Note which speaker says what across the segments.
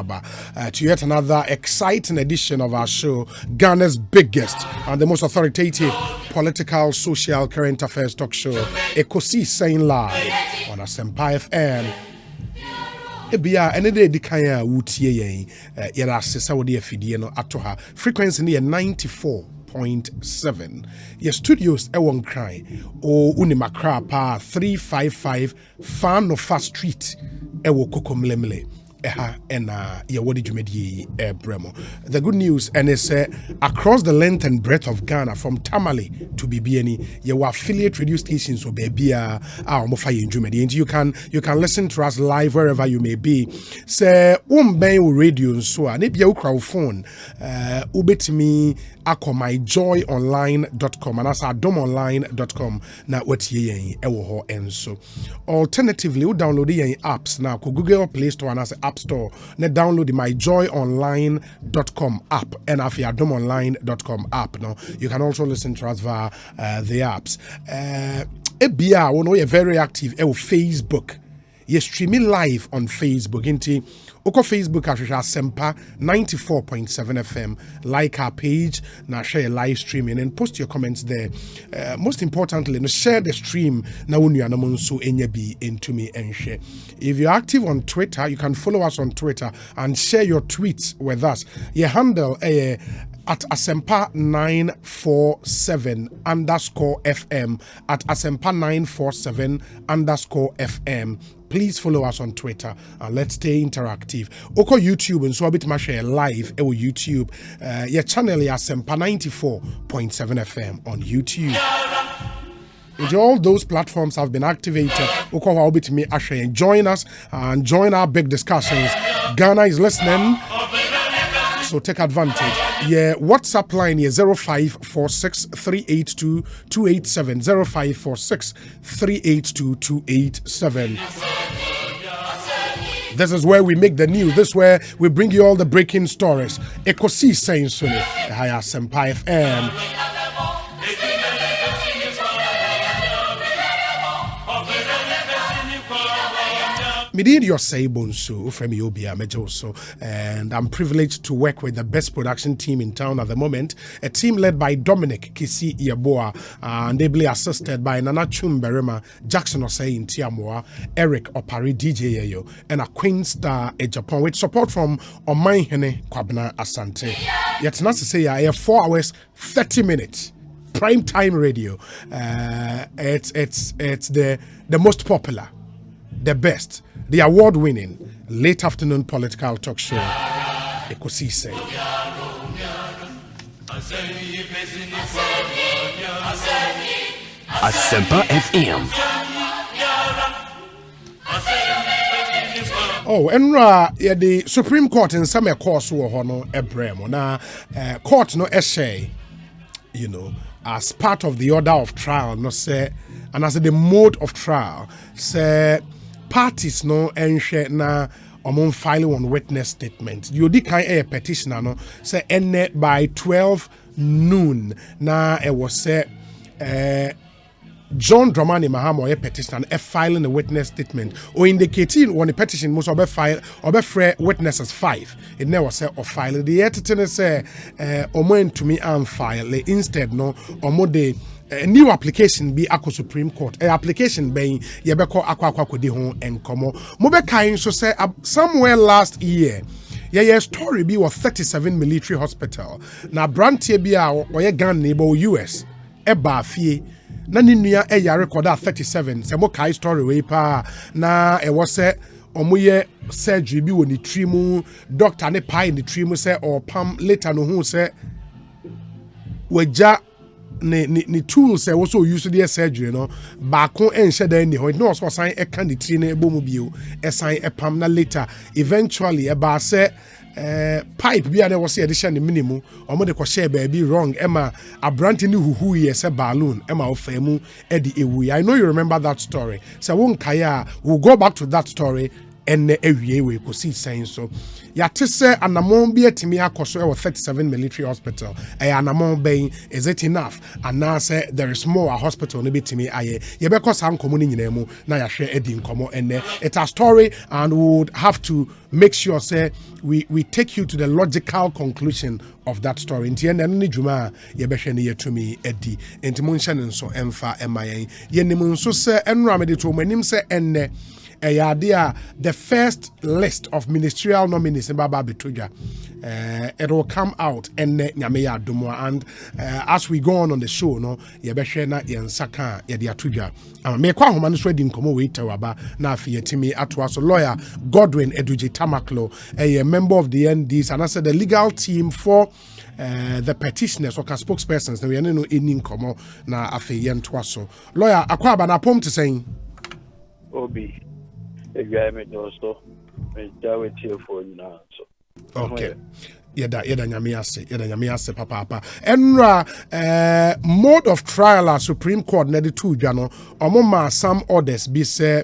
Speaker 1: To yet another exciting edition of our show, Ghana's biggest and the most authoritative political, social, current affairs talk show, Ekosiisen live on Asempa FM. Ebia ene de dikanya wutie yen yera sesa wode afidie no ato ha frequency ne 94.7. Your studios ewon cry o unimakra pa 355 Fanofa Street ewo kokomlemle eha yewodi dwumedi bremo. The good news and is across the length and breadth of Ghana from Tamale to Bibiani yewa affiliate radio stations so bebia omofa dwumedi, and you can listen to us live wherever you may be. Say ben radio so a ne bia ukra phone ubetimi akọ myjoyonline.com and asa adomonline.com na watie yen ewo ho enso. Alternatively, you download yen apps na ko Google Play Store and asa App Store na download the myjoyonline.com app and afi adomonline.com app. No, you can also listen to us via the apps. Ebia we know you're very active Facebook. You're streaming live on Facebook. Inti Oko Facebook Ashisha Asempa 94.7 FM. Like our page, now share live streaming and post your comments there. Most importantly, share the stream na unu anamonso enyebi into me and share. If you're active on Twitter, you can follow us on Twitter and share your tweets with us. Your handle at Asempa 947 _FM at Asempa 947 _FM. Please follow us on Twitter and let's stay interactive. Oko YouTube and so a bit ma share live ewo YouTube. Your channel is Asempa 94.7 FM on YouTube. And all those platforms have been activated. Oko wa bit me share. Join us and join our big discussions. Ghana is listening, so take advantage. Yeah, WhatsApp line is 0546 382 287 0546 382 287. This is where we make the news. This is where we bring you all the breaking stories. Ekosiisen Suni, Haya Asempa FM. Midin your say bonso from Yobia Mejoso, and I'm privileged to work with the best production team in town at the moment. A team led by Dominic Kisi Yaboa, and ably assisted by Nana Chumberema, Jackson Osei in Tiamoa, Eric Opari DJ Yayo, and a Queen Star in Japan with support from Omaihene Kwabna Asante. Yet not to say I have 4 hours 30 minutes. Prime time radio. It's the most popular, the best, the award-winning late afternoon political talk show, Ekosiisen.
Speaker 2: Asempa FM.
Speaker 1: Oh, and the Supreme Court in some course were hono ebremo na court no essay, you know, as part of the order of trial, no say, and as the mode of trial, say. Parties no enhwe na omon filing on witness statement. You di kan petitioner no say end by 12 noon na was say John Dramani Mahama petitioner filing a witness statement or indicating on the petition most of file or free witnesses 5. It never say or file the editor say omo to me and file instead no omo de a new application be Ako Supreme Court. A application being Yebeko Aqua Kodi Hon and Como. Mobeka so say somewhere last year. Yeah, story be was 37 military hospital. Na brantie bia or Ghana neighbor US. Eba fie. Na ninuya ya record 37. Se mo kai story we pa na e was say omoye surgery bi woni trimu doctor ne pai ni trimu say or pam later no hu say waja ni tools also use the surgery no baako enhye da ni ho no so sign e kan the tree na ebomu bio e sign e pam na later eventually e ba say pipe bi na was edition the minimum omo de ko share baby wrong ema abrante ni huhu ye say balloon ema ofemu e di ewu. I know you remember that story, so won kaya we'll go back to that story enne ewie we Ekosiisen so yate se anamon bi atimi akoso e 37 military hospital anamon ben is it enough and now say there is more a hospital no betimi aye ye be kosa nkomo ni nyina mu na yahwe edi nkomo enne it's a story and we would have to make sure say we take you to the logical conclusion of that story nti enne ni dwuma ye behwe ne yetumi edi nti monhye ne nso emfa emayen ye nim nso se enra me de to manim se enne the first list of ministerial nominees in Baba Betuja. It will come out and Nyameya Dumo. And as we go on the show, no, Yabeshena Yansaka Yadiatuja. Me kwa humanu swedi nkomo wita waba na afiyetimi atwaso lawyer Godwin Eduje Tamaklo, a member of the NDs, and I said the legal team for the petitioners or spokespersons. We are no in nkomo na afiyentwaso. Lawyer Akwaba na pom to saying
Speaker 2: Obi. Also,
Speaker 1: okay. Yeda nyame ase papa. Enra mode of trial at Supreme Court na de two dwa no some orders be say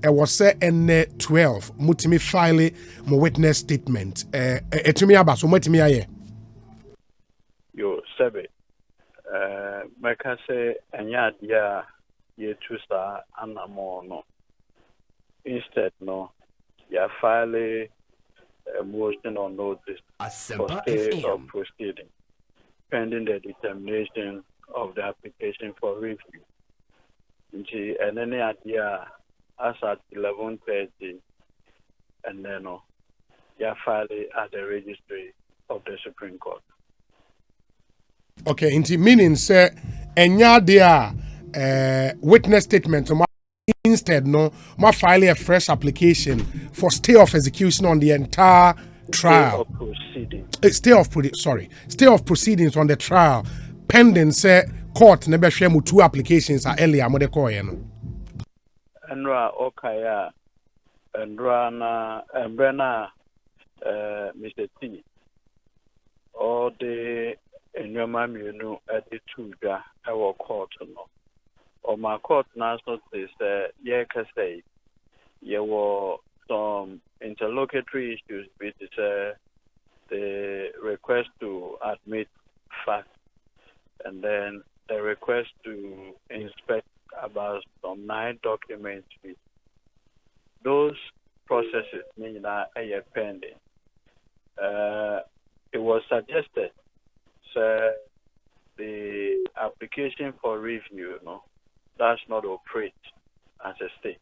Speaker 1: e was say n 12 mutimi file mo witness statement etumi aba so mutimi aye
Speaker 2: yo sebe meka say anya dia ye two star anamo no. Instead, no, you file a motion or notice for stay of proceeding, pending the determination of the application for review. And any idea as at 11:30, and then you file it at the registry of the Supreme Court.
Speaker 1: Okay, meaning say enya dia witness statement. Instead, no, ma file a fresh application for stay of execution on the entire trial. Stay of proceedings on the trial, pending say court never share mu two applications are earlier mo de call no.
Speaker 2: Enra okaya enra na embrena Mr. T all the enyoma mienu edi tuga ewo court no. Or my court now is say were some interlocutory issues with the request to admit facts and then the request to inspect about some 9 documents. Those processes mean that are pending. It was suggested the application for review, does not operate as a state.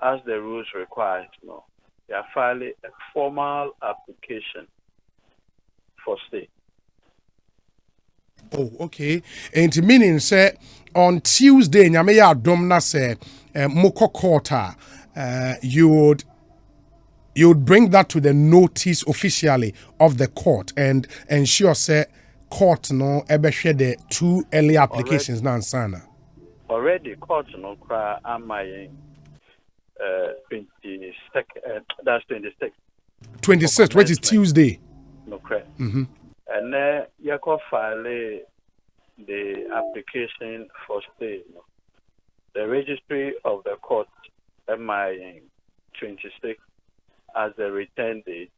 Speaker 2: As the rules require, they are filing a formal application for stay.
Speaker 1: Oh, okay. And meaning say on Tuesday, Nyameya Domna say Moko Quarter, you would bring that to the notice officially of the court and ensure say court no ebe share the 2 early applications na ansana.
Speaker 2: Already court no cry am my 26 that's 26.
Speaker 1: 26, which is Tuesday.
Speaker 2: No cry. And then you can file the application for stay. The registry of the court MI 26 as the return date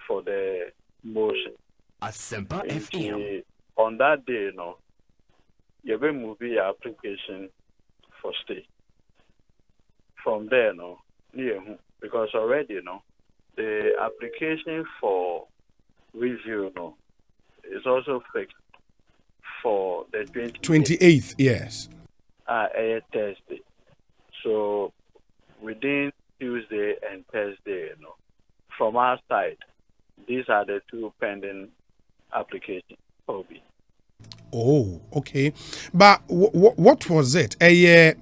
Speaker 2: for the motion. On that day, you will move your application for stay. From there, because already, the application for review, is also fixed for the
Speaker 1: 28th, yes.
Speaker 2: A Thursday. So within Tuesday and Thursday, from our side, these are the 2 pending applications.
Speaker 1: Oh, okay. But what was it? A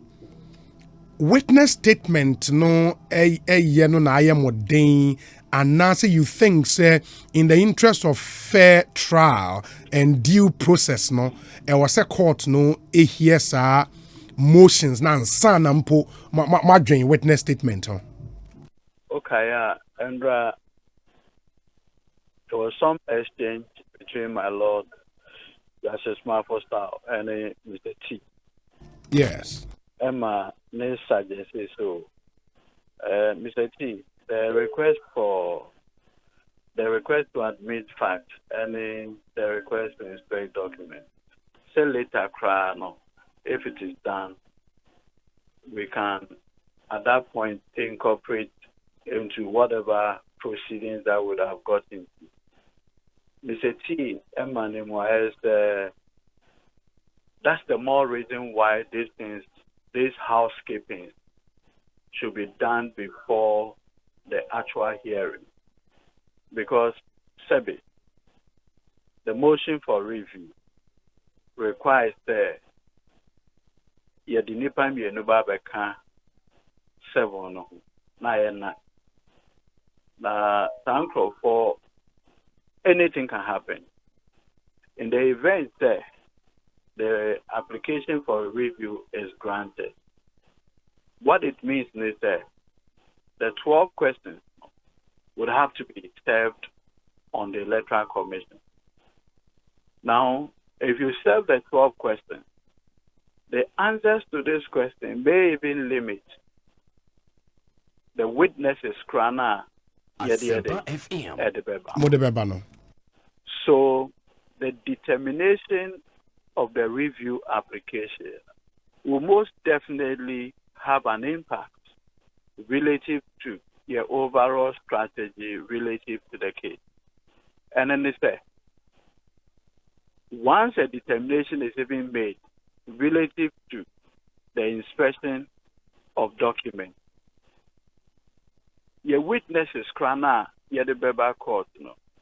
Speaker 1: witness statement, no, no na modern, and now say you think, say, in the interest of fair trial and due process, no, it was a court, no, hears motions, now, son, my witness statement,
Speaker 2: Okay, and there was some exchange between my lord, Justice Marfo Style, and Mr. T.
Speaker 1: Yes.
Speaker 2: Emma, ne suggested so. Mr. T, the request to admit facts and the request to inspect documents. Say later, if it is done, we can at that point incorporate into whatever proceedings that would have gotten. Mr. T, that's the more reason why these housekeeping should be done before the actual hearing. Because, Sebi, the motion for review requires the Yadinipa Mienuba Beka 7 na thankful for anything can happen. In the event that the application for review is granted, what it means is that the 12 questions would have to be served on the Electoral Commission. Now, if you serve the 12 questions, the answers to this question may even limit the witnesses krana
Speaker 1: FM.
Speaker 2: So the determination of the review application will most definitely have an impact relative to your overall strategy relative to the case. And then they say, once a determination is even made relative to the inspection of documents, your witnesses, krana, your the Beba court,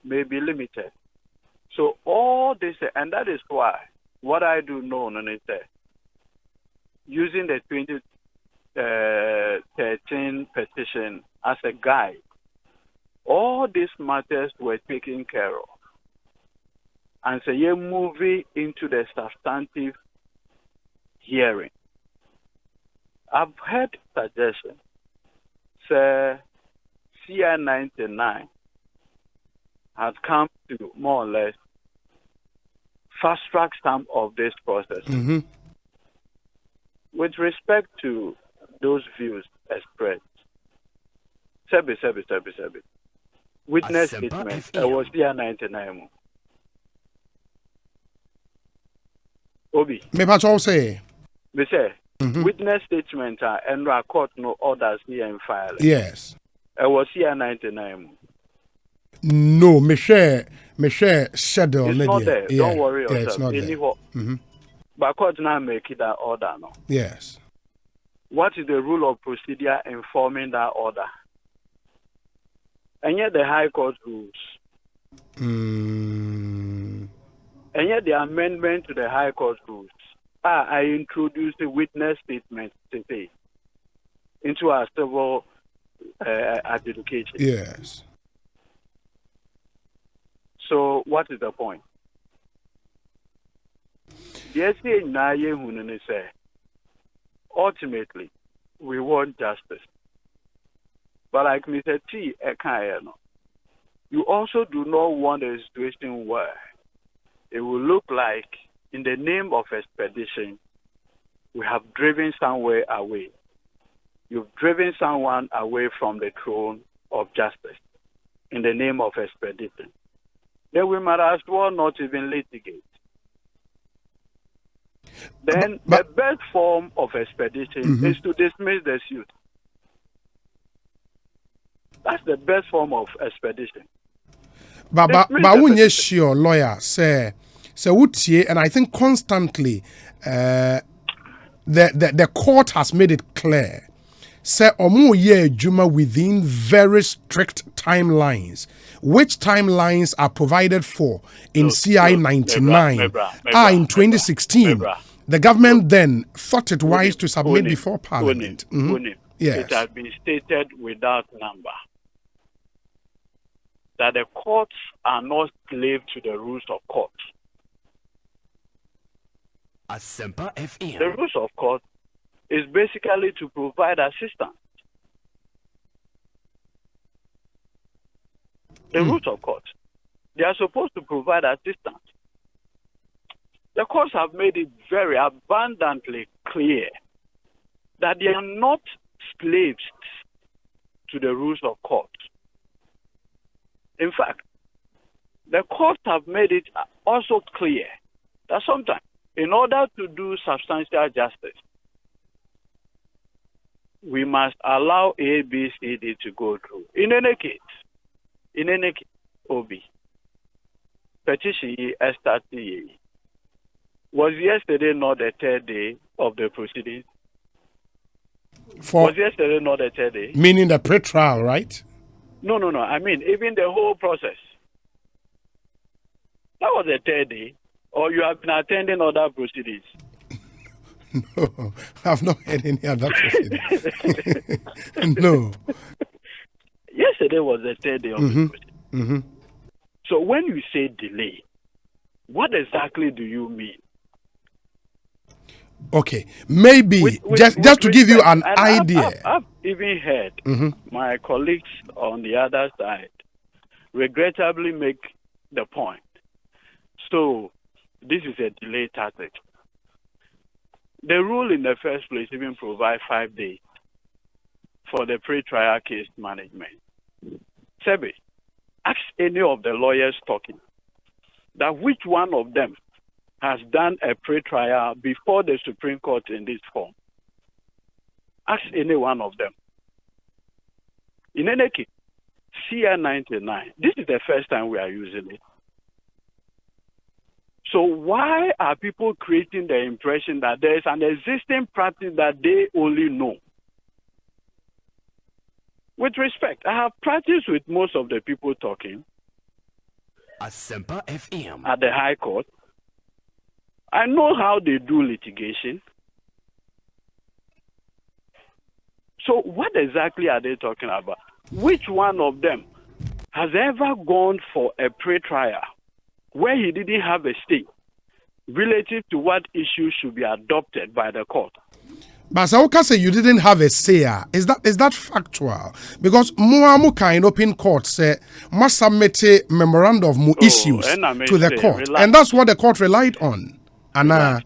Speaker 2: may be limited. So all this, and that is why what I do know, using the 2013 petition as a guide, all these matters were taken care of. And so you're moving into the substantive hearing. I've heard suggestions. Sir, CI 99 has come to more or less fast track some of this process.
Speaker 1: Mm-hmm.
Speaker 2: With respect to those views expressed, Sebi. Witness statement, I was CI 99. Obi.
Speaker 1: Me patch all say.
Speaker 2: Me say, witness statement and court no orders here in file.
Speaker 1: Yes.
Speaker 2: I was CI 99.
Speaker 1: No, me share schedule.
Speaker 2: It's not there.
Speaker 1: Yeah.
Speaker 2: Don't worry yourself.
Speaker 1: It's not there. Mm-hmm.
Speaker 2: But court now make it that order no.
Speaker 1: Yes.
Speaker 2: What is the rule of procedure informing that order? And yet the High Court rules. And yet the amendment to the High Court rules. I introduced a witness statement today into our civil adjudication.
Speaker 1: Yes.
Speaker 2: So what is the point? Ultimately, we want justice. But like Mr. T. you also do not want a situation where it will look like, in the name of expedition, we have driven somewhere away. You've driven someone away from the throne of justice in the name of expedition. Then we might as well not even litigate. Then the best form of expedition is to dismiss the suit. That's the best form of expedition.
Speaker 1: But when you sure lawyer say Utie, and I think constantly the court has made it clear. Say omu ye juma within very strict timelines. Which timelines are provided for in CI 99? In 2016. The government then thought it wise to submit before Parliament. Yes.
Speaker 2: It has been stated without number that the courts are not slave to the rules of court. The rules of court is basically to provide assistance. The rules of court, they are supposed to provide assistance. The courts have made it very abundantly clear that they are not slaves to the rules of court. In fact, the courts have made it also clear that sometimes, in order to do substantial justice, we must allow A, B, C, D to go through. In any case, OB, petition STT, was yesterday not the third day of the proceedings? Was yesterday not the third day?
Speaker 1: Meaning the pre-trial, right?
Speaker 2: No. I mean, even the whole process. That was the third day. Or you have been attending other proceedings?
Speaker 1: No, I've not had any other proceedings. No.
Speaker 2: Yesterday was the third day of the proceedings. So when you say delay, what exactly do you mean?
Speaker 1: Okay, maybe just to give you an idea.
Speaker 2: I've even heard my colleagues on the other side regrettably make the point. So this is a delay tactic. The rule in the first place even provides 5 days for the pre-trial case management. Sebe, ask any of the lawyers talking that which one of them has done a pre-trial before the Supreme Court in this form. Ask any one of them. In any case, CR 99, this is the first time we are using it. So why are people creating the impression that there is an existing practice that they only know? With respect, I have practiced with most of the people talking
Speaker 3: Asempa FM
Speaker 2: at the High Court. I know how they do litigation. So what exactly are they talking about? Which one of them has ever gone for a pre-trial where he didn't have a stay relative to what issues should be adopted by the court?
Speaker 1: But Sauka say you didn't have a say. Is that factual? Because Muamuka in open court say must submit a memorandum of issues to the court.
Speaker 2: Relax.
Speaker 1: And that's what the court relied on. And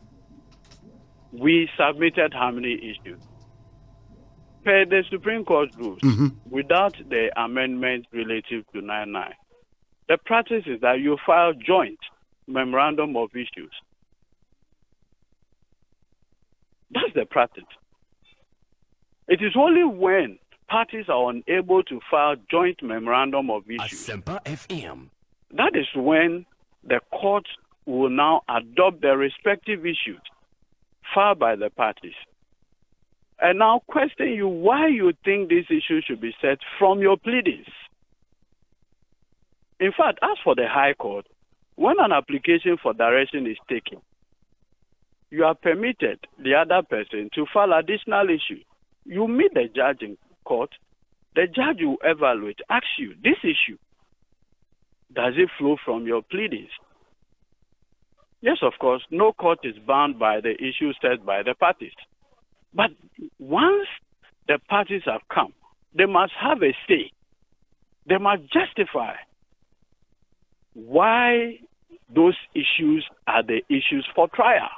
Speaker 2: we submitted how many issues? Per the Supreme Court rules, without the amendment relative to 99. The practice is that you file joint memorandum of issues. That's the practice. It is only when parties are unable to file joint memorandum of issues
Speaker 3: Asempa FM.
Speaker 2: that is when the court will now adopt the respective issues filed by the parties. And now question you why you think these issues should be set from your pleadings. In fact, as for the High Court, when an application for direction is taken, you are permitted the other person to file additional issues. You meet the judge in court, the judge will evaluate, ask you, this issue, does it flow from your pleadings? Yes, of course, no court is bound by the issue set by the parties. But once the parties have come, they must have a say. They must justify why those issues are the issues for trial.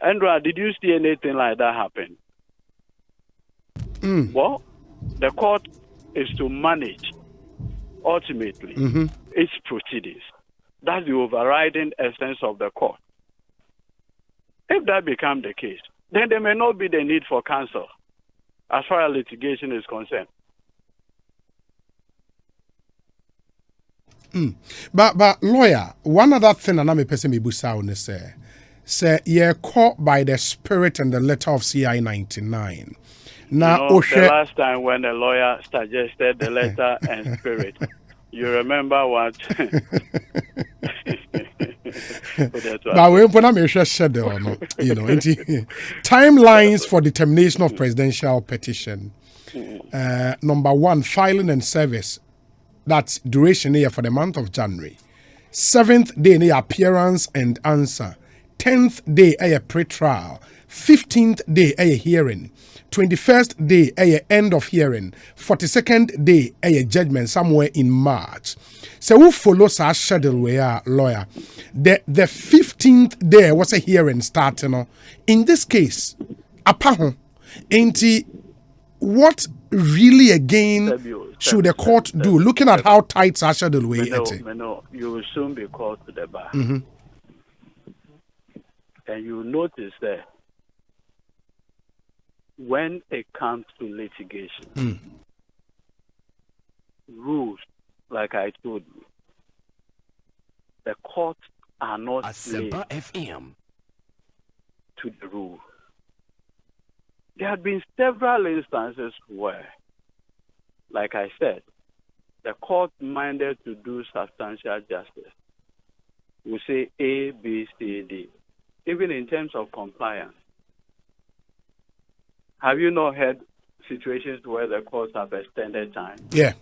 Speaker 2: Andrea, did you see anything like that happen? Well, the court is to manage, ultimately, its proceedings. That's the overriding essence of the court. If that becomes the case, then there may not be the need for counsel as far as litigation is concerned.
Speaker 1: But lawyer, one other thing and I'm a person me busa on say you're caught by the spirit and the letter of CI 99. Now,
Speaker 2: the last time when a lawyer suggested the letter and spirit, you remember what?
Speaker 1: But when I'm timelines for determination of presidential petition. Number 1, filing and service. That's duration here for the month of January. 7th day, appearance and answer. 10th day, a pre-trial. 15th day, a hearing. 21st day, a end of hearing. 42nd day, a judgment somewhere in March. So who follows our schedule where lawyer? The 15th day was a hearing starting. In this case, apaho. Ain't what really again should the court do? Looking at how tight Sasha the way
Speaker 2: you will soon be called to the bar. And you notice that when it comes to litigation, rules, like I told you, the courts are not slave
Speaker 3: FM.
Speaker 2: to the rule. There have been several instances where, like I said, the court minded to do substantial justice. We say A, B, C, D, even in terms of compliance. Have you not heard situations where the courts have extended time?
Speaker 1: Yeah.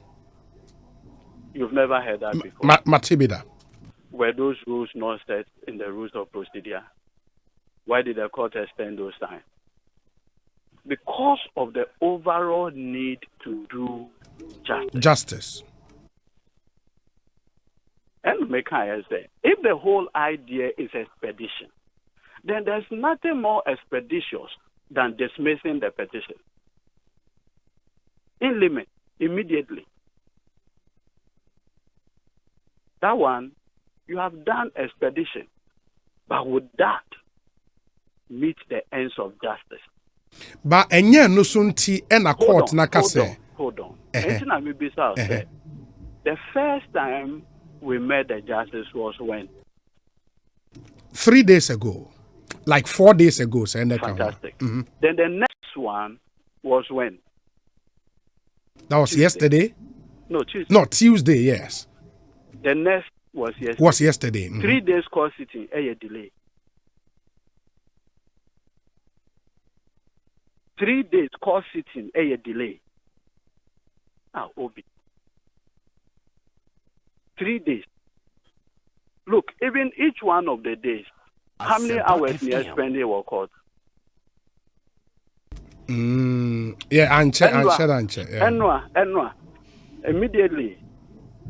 Speaker 2: You've never heard that before.
Speaker 1: Matibida.
Speaker 2: Were those rules not set in the rules of procedure? Why did the court extend those times? Because of the overall need to do justice. And Mekaya said, if the whole idea is expedition, then there's nothing more expeditious than dismissing the petition. In limit, immediately. That one, you have done expedition, but would that meet the ends of justice?
Speaker 1: But enye no sunti ena court nakase.
Speaker 2: Hold on. The first time we met the justice was when?
Speaker 1: 3 days ago. Like 4 days ago.
Speaker 2: Fantastic. Then the next one was when?
Speaker 1: That was Tuesday. Yesterday?
Speaker 2: No, Tuesday.
Speaker 1: No, Tuesday, yes.
Speaker 2: The next was yesterday.
Speaker 1: 3
Speaker 2: days court sitting, a delay. 3 days court sitting, a delay. Obi. 3 days. Look, even each one of the days, how many hours we are spending in court?
Speaker 1: Yeah, answer.
Speaker 2: Enwa. Immediately,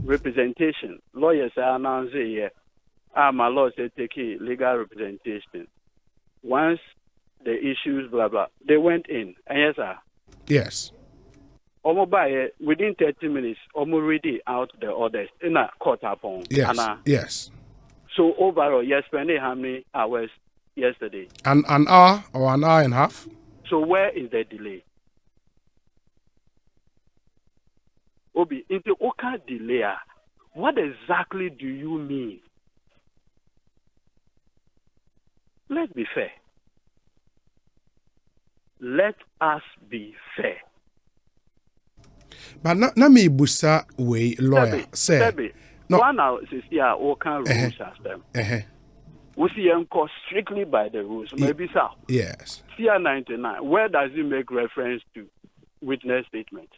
Speaker 2: representation. Lawyers are announcing here. My law said take legal representation. Once the issues, blah, blah, they went in. And yes, sir.
Speaker 1: Yes.
Speaker 2: Within 30 minutes, already out the orders in a court upon.
Speaker 1: Yes. Yes.
Speaker 2: So overall, you're spending how many hours yesterday?
Speaker 1: An hour or an hour and a half.
Speaker 2: So where is the delay? Obi, in the Oka delay, what exactly do you mean? Let's be fair. Let us be fair.
Speaker 1: But na me busa way lawyer say
Speaker 2: no one now says yeah Oka rules system. We see enforce strictly by the rules. Maybe so.
Speaker 1: Yes.
Speaker 2: CR 99. Where does it make reference to witness statement?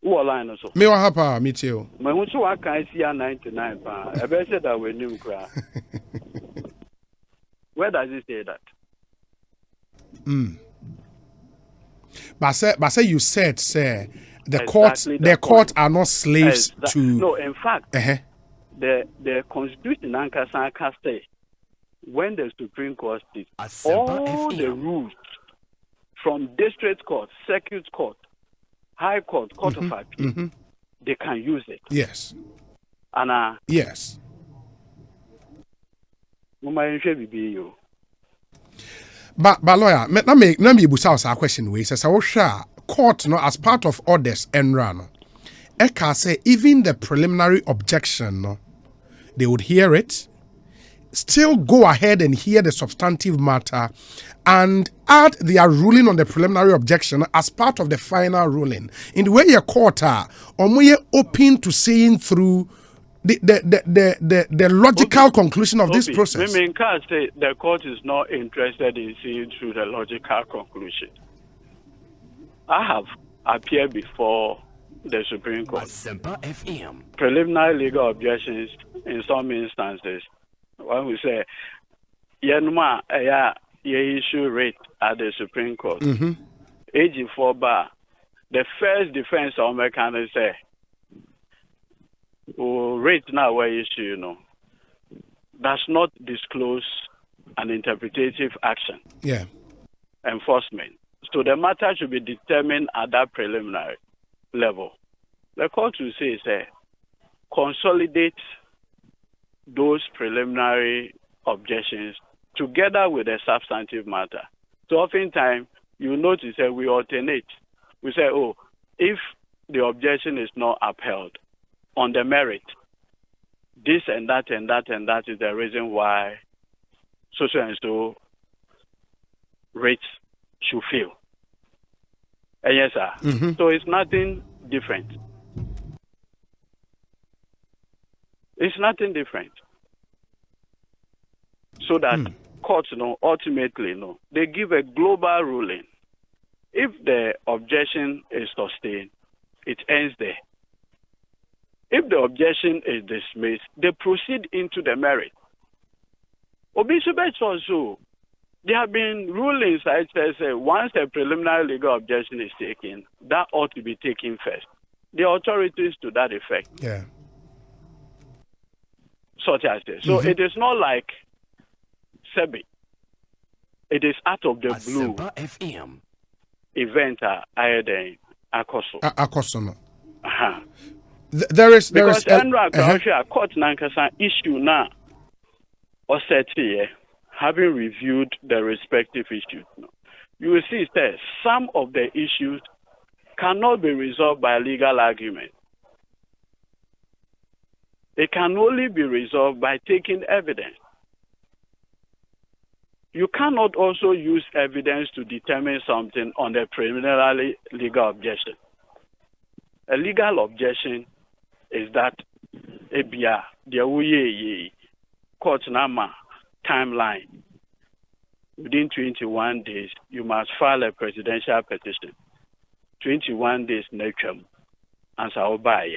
Speaker 2: Who line also?
Speaker 1: Me wa hapa meet you.
Speaker 2: Me who so can CR 99 pa. I bet say that we new cry. Where does it say that?
Speaker 1: But say you said, sir, the courts are not slaves to.
Speaker 2: No, in fact, the Constitution Ankasa say when the Supreme Court did all the rules from district court, circuit court, high court, court of appeal, they can use it.
Speaker 1: Yes.
Speaker 2: And
Speaker 1: yes. But lawyer, let me busa our question we says court no as part of orders and run. Eka say even the preliminary objection no, they would hear it, still go ahead and hear the substantive matter and add their ruling on the preliminary objection as part of the final ruling. In the way your court are open to seeing through the logical conclusion of this process.
Speaker 2: I can't say the court is not interested in seeing through the logical conclusion. I have appeared before the Supreme Court.
Speaker 3: FM.
Speaker 2: Preliminary legal objections in some instances. When we say, issue rate at the Supreme Court. AG4 bar. The first defense of mechanics say, rate now where issue, does not disclose an interpretative action.
Speaker 1: Yeah.
Speaker 2: Enforcement. So the matter should be determined at that preliminary level. The court will say, consolidate those preliminary objections together with the substantive matter. So oftentimes, you notice that we alternate. We say, if the objection is not upheld on the merit, this and that and that and that is the reason why so and so rates should fail. And yes, sir.
Speaker 1: Mm-hmm.
Speaker 2: So it's nothing different. It's nothing different. So that courts, ultimately, they give a global ruling. If the objection is sustained, it ends there. If the objection is dismissed, they proceed into the merit. Also, there have been rulings that say once a preliminary legal objection is taken, that ought to be taken first. The authorities to that effect.
Speaker 1: Yeah.
Speaker 2: Such as this. So it is not like Sebi. It is out of the blue
Speaker 3: FM.
Speaker 2: event Akoso.
Speaker 1: Akoso.
Speaker 2: Uh-huh.
Speaker 1: There is
Speaker 2: because a court nankasa issue now or set here, having reviewed the respective issues. You will see that some of the issues cannot be resolved by legal argument. It can only be resolved by taking evidence. You cannot also use evidence to determine something on the preliminary legal objection. A legal objection is that ebia the court nama timeline. Within 21 days, you must file a presidential petition. 21 days next answer obaye.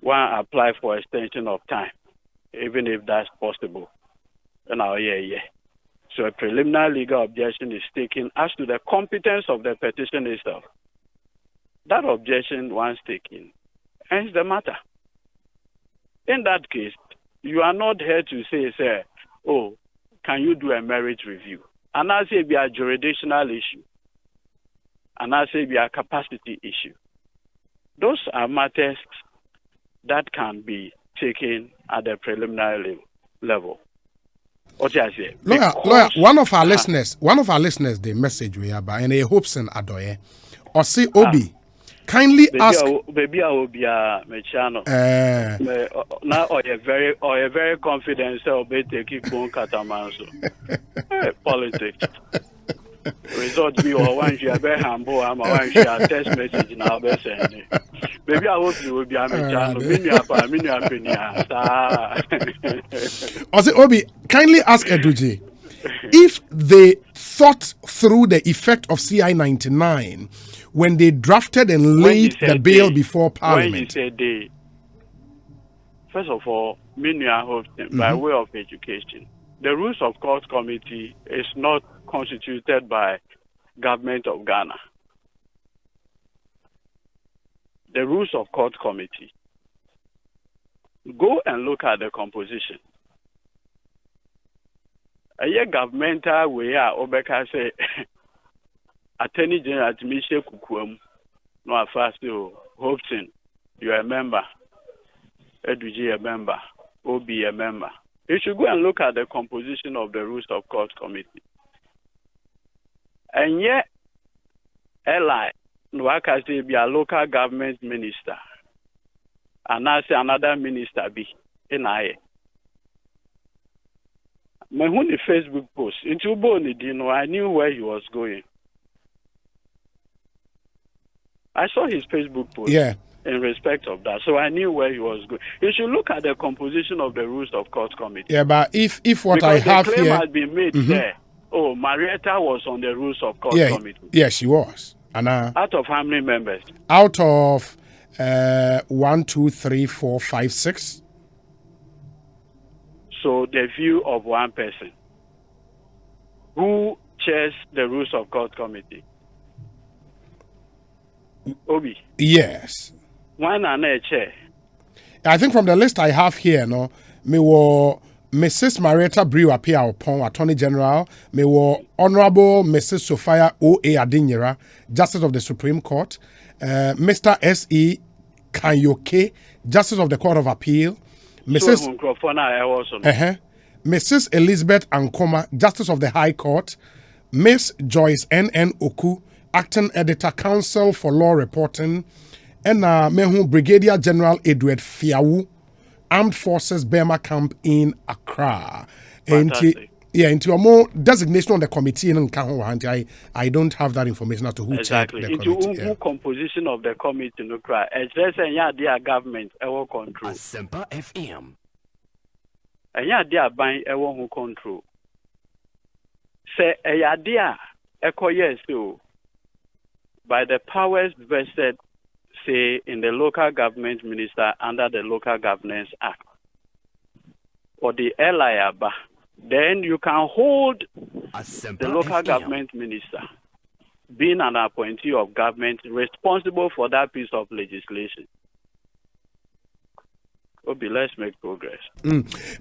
Speaker 2: One apply for extension of time, even if that's possible. And so a preliminary legal objection is taken as to the competence of the petition itself. That objection, once taken, ends the matter. In that case, you are not here to say, can you do a merit review? And I say be a jurisdictional issue. And I say be a capacity issue. Those are matters that can be taken at the preliminary level. What I say?
Speaker 1: Lawyer, one of our listeners, the message we have, and he hopes in Adoye, or say Obi, kindly ask.
Speaker 2: Baby, I will be a mechano. Now, or a very confident, so be taking phone catamanso. Politics. Result be or one year, very humble. I'm one year text message now. Baby, I hope you will be a mechano.
Speaker 1: Or say Obi, kindly ask Eduji if they thought through the effect of CI 99 when they drafted and laid the bill before Parliament.
Speaker 2: When you say they, first of all, by way of education, the Rules of Court Committee is not constituted by Government of Ghana. The Rules of Court Committee. Go and look at the composition. A year governmental way, Obeka say, Attorney General Timishe Kukwem, no afast Hopton, you are a member, Eduji a member, OB a member. You should go and look at the composition of the Rules of Court Committee. And yet, Eli, Nwaka say be a local government minister, and I say another minister be in I. My only Facebook post into Boni, I knew where he was going. I saw his Facebook post in respect of that, so I knew where he was going. You should look at the composition of the Rules of Court Committee.
Speaker 1: Yeah, but if what
Speaker 2: because
Speaker 1: I have
Speaker 2: the claim
Speaker 1: here
Speaker 2: has been made there. Oh, Marietta was on the Rules of Court Committee.
Speaker 1: Yeah, she was. And
Speaker 2: out of how many members?
Speaker 1: Out of 1, 2, 3, 4, 5, 6.
Speaker 2: So the view of one person who chairs the Rules of Court Committee. Obi.
Speaker 1: Yes.
Speaker 2: One and a chair.
Speaker 1: I think from the list I have here, me were Mrs. Marietta Brew appear upon Attorney General. May Honorable Mrs. Sophia O.A. Adinyera, Justice of the Supreme Court. Mr. S.E. Kanyoke, Justice of the Court of Appeal. Mrs. Mrs. Elizabeth Ankoma, Justice of the High Court. Miss Joyce N.N. Oku, Acting Editor, Counsel for Law Reporting. And Mehu Brigadier General Edward Fiawu, Armed Forces Burma Camp in Accra.
Speaker 2: Fantastic.
Speaker 1: Into a more designation on the committee in I don't have that information as to who
Speaker 2: exactly.
Speaker 1: chaired the
Speaker 2: into
Speaker 1: committee.
Speaker 2: Who composition of the committee no cry. It's just their government our control.
Speaker 3: Asempa FM.
Speaker 2: And their buying our who control. Say dia yes so by the powers vested say in the local government minister under the Local Governance Act or the LIABA, then you can hold the local government minister being an appointee of government responsible for that piece of legislation. Okay, let's make progress.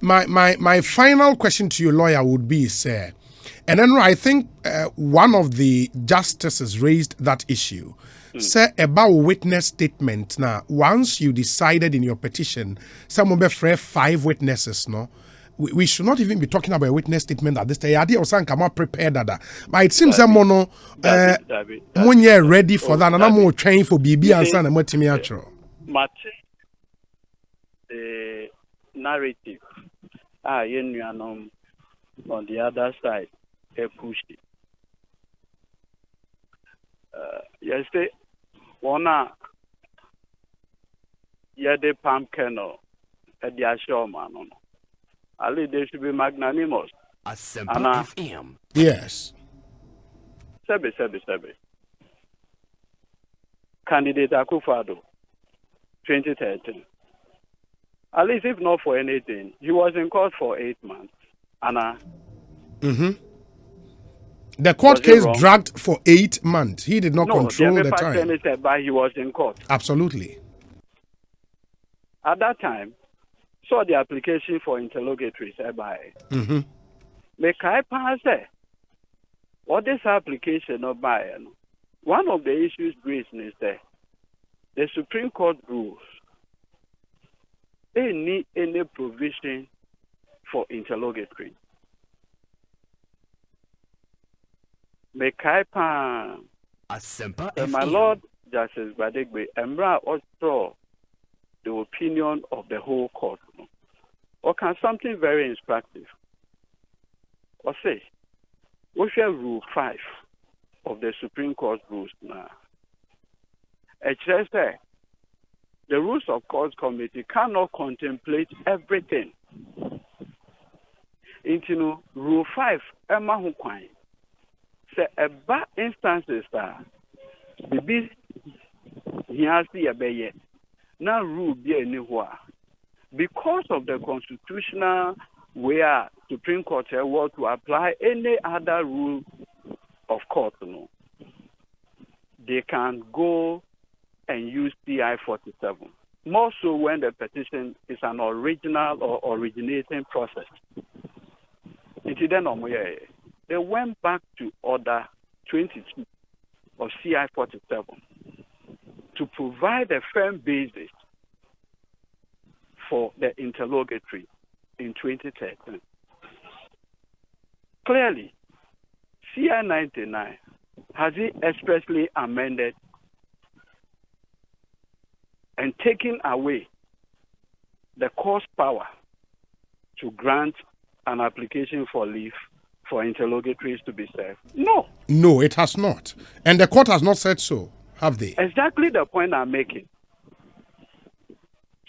Speaker 1: My final question to you, lawyer, would be, sir, and then I think one of the justices raised that issue. Say about witness statement. Now, once you decided in your petition, someone be 5 witnesses, no? We should not even be talking about a witness statement at this stage. I did also come up prepared that. But it seems someone when you're ready for that, and I'm more trained for BB and son and what Timmy Atro.
Speaker 2: The narrative, on the other side, they push it. Yesterday, one the palm kernel at the assure man. At least they should be magnanimous.
Speaker 3: Asempa FM.
Speaker 1: Yes.
Speaker 2: Sebe. Candidate Akufado, 2013. At least if not for anything, he was in court for 8 months. Anna.
Speaker 1: The court case dragged for 8 months. He did not control the time.
Speaker 2: But he was in court.
Speaker 1: Absolutely.
Speaker 2: At that time, saw the application for interrogatories by. Make I pass what this application of by one of the issues raised is that the Supreme Court rules they need any provision for interrogatory. Make I pass. My Lord Justice Badegbe, Emra also the opinion of the whole court. Or can something very instructive? Or say, we shall rule 5 of the Supreme Court rules now. It says that the rules of court committee cannot contemplate everything. Into rule 5, Emma Hukwai. Say about instances that the he has the abeye. Now rule be anywhere. Because of the constitutional where Supreme Court were to apply any other rule of court, they can go and use CI 47. More so when the petition is an original or originating process. They went back to Order 22 of CI 47 to provide a firm basis for the interrogatory in 2013. Clearly, CI 99 has it expressly amended and taken away the court's power to grant an application for leave for interrogatories to be served? No,
Speaker 1: it has not. And the court has not said so, have they?
Speaker 2: Exactly the point I'm making.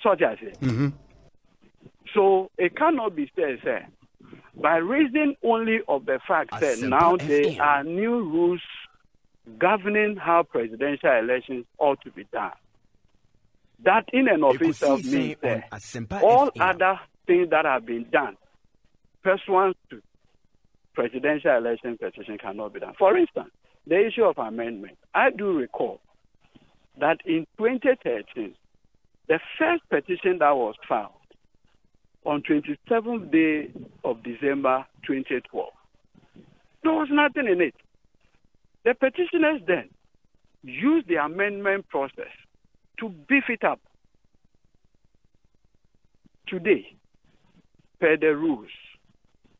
Speaker 2: So So it cannot be said, by reason only of the fact that now there are new rules governing how presidential elections ought to be done. That in and of itself means that all other things that have been done pursuant to presidential election petition cannot be done. For instance, the issue of amendment. I do recall that in 2013, the first petition that was filed on 27th day of December 2012. There was nothing in it. The petitioners then used the amendment process to beef it up. Today, per the rules,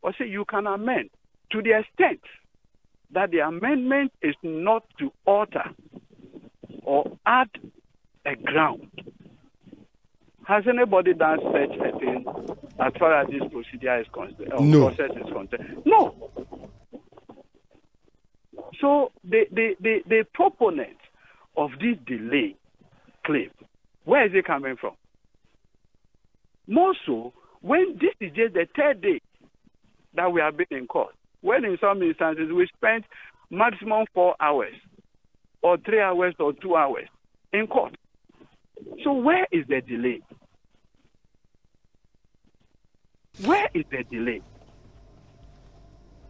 Speaker 2: or say you can amend to the extent that the amendment is not to alter or add a ground. Has anybody done such a thing as far as this procedure is concerned, or
Speaker 1: no.
Speaker 2: process is concerned? No. So the proponent of this delay claim, where is it coming from? More so, when this is just the third day that we have been in court, when in some instances we spent maximum 4 hours, or 3 hours, or 2 hours in court. So where is the delay? Where is the delay?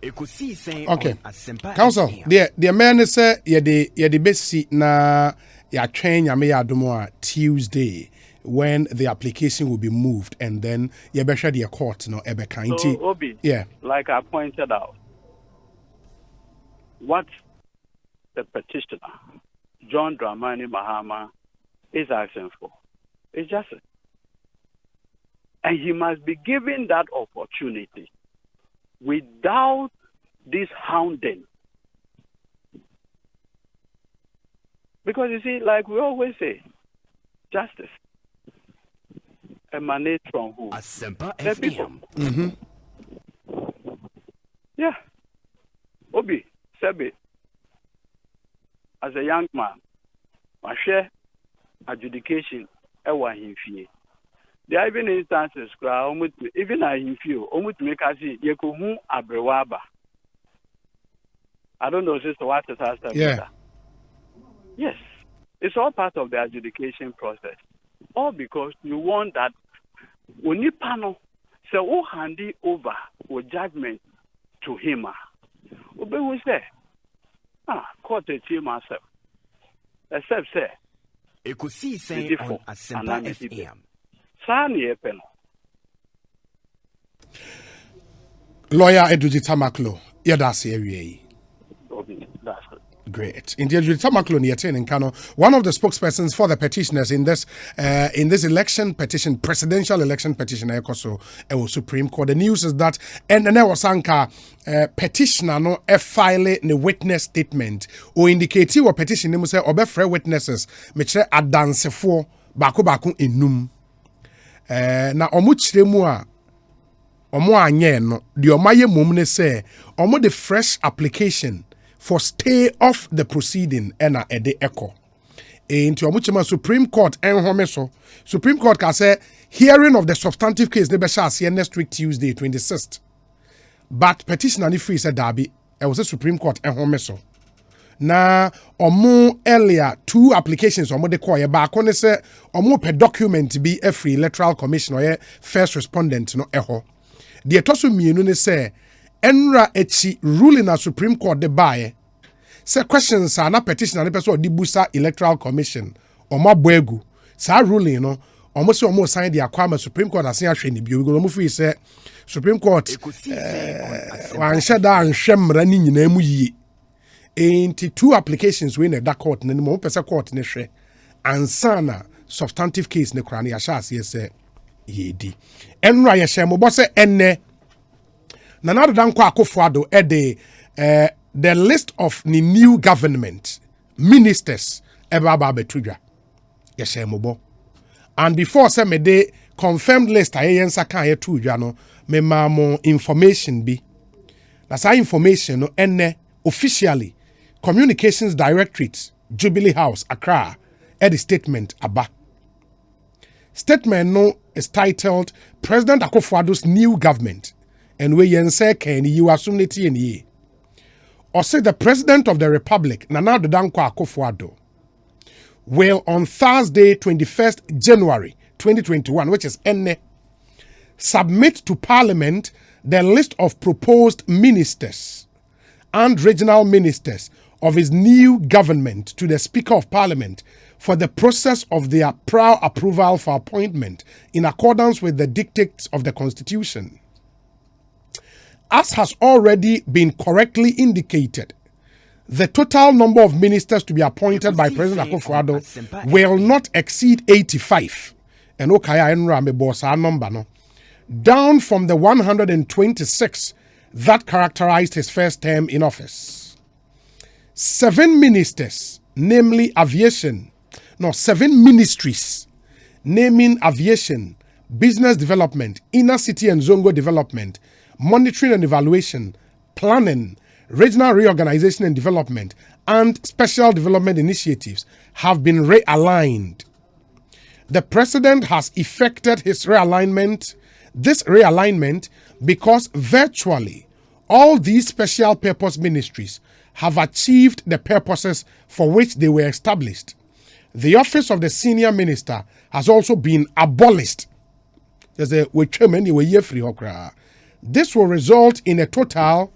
Speaker 3: Ekosiisen
Speaker 1: okay.
Speaker 3: on
Speaker 1: Council,
Speaker 3: FM.
Speaker 1: the man is the best na ya train ya me ya domo Tuesday when the application will be moved and then you be share the court no ebe kind.
Speaker 2: So Obi,
Speaker 1: yeah.
Speaker 2: like I pointed out, what the petitioner, John Dramani Mahama, is asking for is justice. And he must be given that opportunity without this hounding. Because you see, like we always say, justice emanates from who?
Speaker 3: Asempa
Speaker 2: The people.
Speaker 3: FM.
Speaker 2: Yeah. Obi, Sebi, as a young man, I share adjudication ewa himfie. There are even instances where even I himfie, almost make us see yekohu abrewaba. I don't know, sister, what is that?
Speaker 1: Yeah.
Speaker 2: Yes. It's all part of the adjudication process. All because you want that when you panel, so who handy over with judgment to him. Obe will say, court a team myself. Except say,
Speaker 3: Ekosiisen on Asempa FM.
Speaker 2: Sani Epen.
Speaker 1: Lawyer Eduji Tamaklo, yeah, that's area.
Speaker 2: That's it.
Speaker 1: Great. Indeed, one of the spokespersons for the petitioners in this election petition, presidential election petition, Supreme Court. The news is that and there was petitioner no file the witness statement or indicate or petition say obefre witnesses meche adansefo bako enum. Na omu chire mu a omo anye no de omaye mom ne say omo the fresh application for stay off the proceeding ena ede echo. Into omuchema Supreme Court enhome so. Supreme Court can say hearing of the substantive case ne be shall next week Tuesday 26th. But petitioner ni free said Darby it was a Supreme Court enhome so. Na omo earlier 2 applications omo de call ye back on say omo per document be a free electoral commission or first respondent no eho. The etoso mienu ne say Enra echi ruling a Supreme Court de bae. Say questions are not petition and the person di busa Electoral Commission or ma boegu. Sa ruling no almost sign the acquirement Supreme Court as ya hwe ni bi. We go free say Supreme Court wan shada an hwemra ni nyina mu yi. Enti 2 applications we na da court na mo pesa court ne hwe. Ansana substantive case ne kra na ya sha ase say yedi. Enra ya hwe mo bo say enne Nanado Danko Akufo-Addo the list of the new government ministers eba betudwa yeshe mobo and before say me de confirmed list ayensa kan ye tudwa no me ma mo information bi na sa information no enne officially Communications Directorate Jubilee House Accra the statement aba statement no is titled President Akufo-Addo's new government. And we say can you assume it in ye. Or say the President of the Republic, Nana Danko Akufo-Addo, will on Thursday, 21st January 2021, which is enne, submit to Parliament the list of proposed ministers and regional ministers of his new government to the Speaker of Parliament for the process of their prior approval for appointment in accordance with the dictates of the Constitution. As has already been correctly indicated, the total number of ministers to be appointed by President Akufo-Addo will not exceed 85. And number down from the 126 that characterized his first term in office. 7 ministers, namely seven ministries, naming aviation, business development, inner city and zongo development, monitoring and evaluation, planning, regional reorganization and development, and special development initiatives have been realigned. The president has effected his realignment, because virtually all these special purpose ministries have achieved the purposes for which they were established. The office of the senior minister has also been abolished. This will result in a total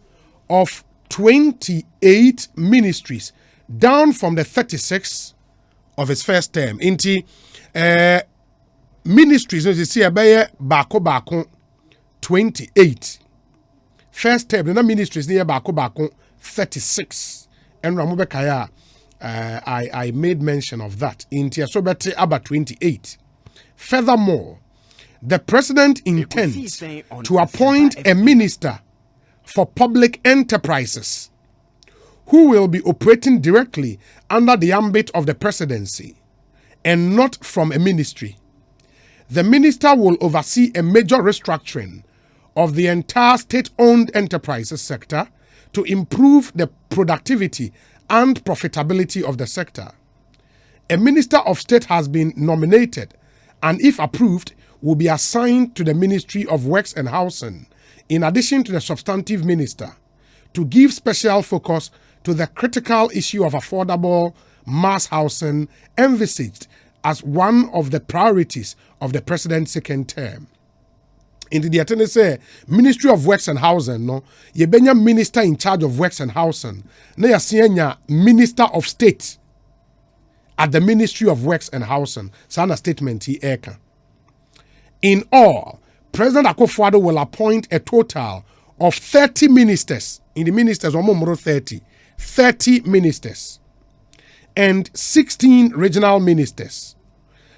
Speaker 1: of 28 ministries, down from the 36 of his first term. Ministries, you see, bako 28. First term, the ministries near bako 36. And Ramubekaya, I made mention of that. So about 28. Furthermore, the president intends to appoint a minister for public enterprises who will be operating directly under the ambit of the presidency and not from a ministry. The minister will oversee a major restructuring of the entire state-owned enterprises sector to improve the productivity and profitability of the sector. A minister of state has been nominated and, if approved, will be assigned to the Ministry of Works and Housing, in addition to the substantive minister, to give special focus to the critical issue of affordable mass housing envisaged as one of the priorities of the president's second term. In the attendance say Ministry of Works and Housing, no, yebenya minister in charge of works and housing, na yasienya minister of state at the Ministry of Works and Housing. Sana statement he eka. In all, President Akufo-Addo will appoint a total of 30 ministers. In the ministers, 30 ministers and 16 regional ministers,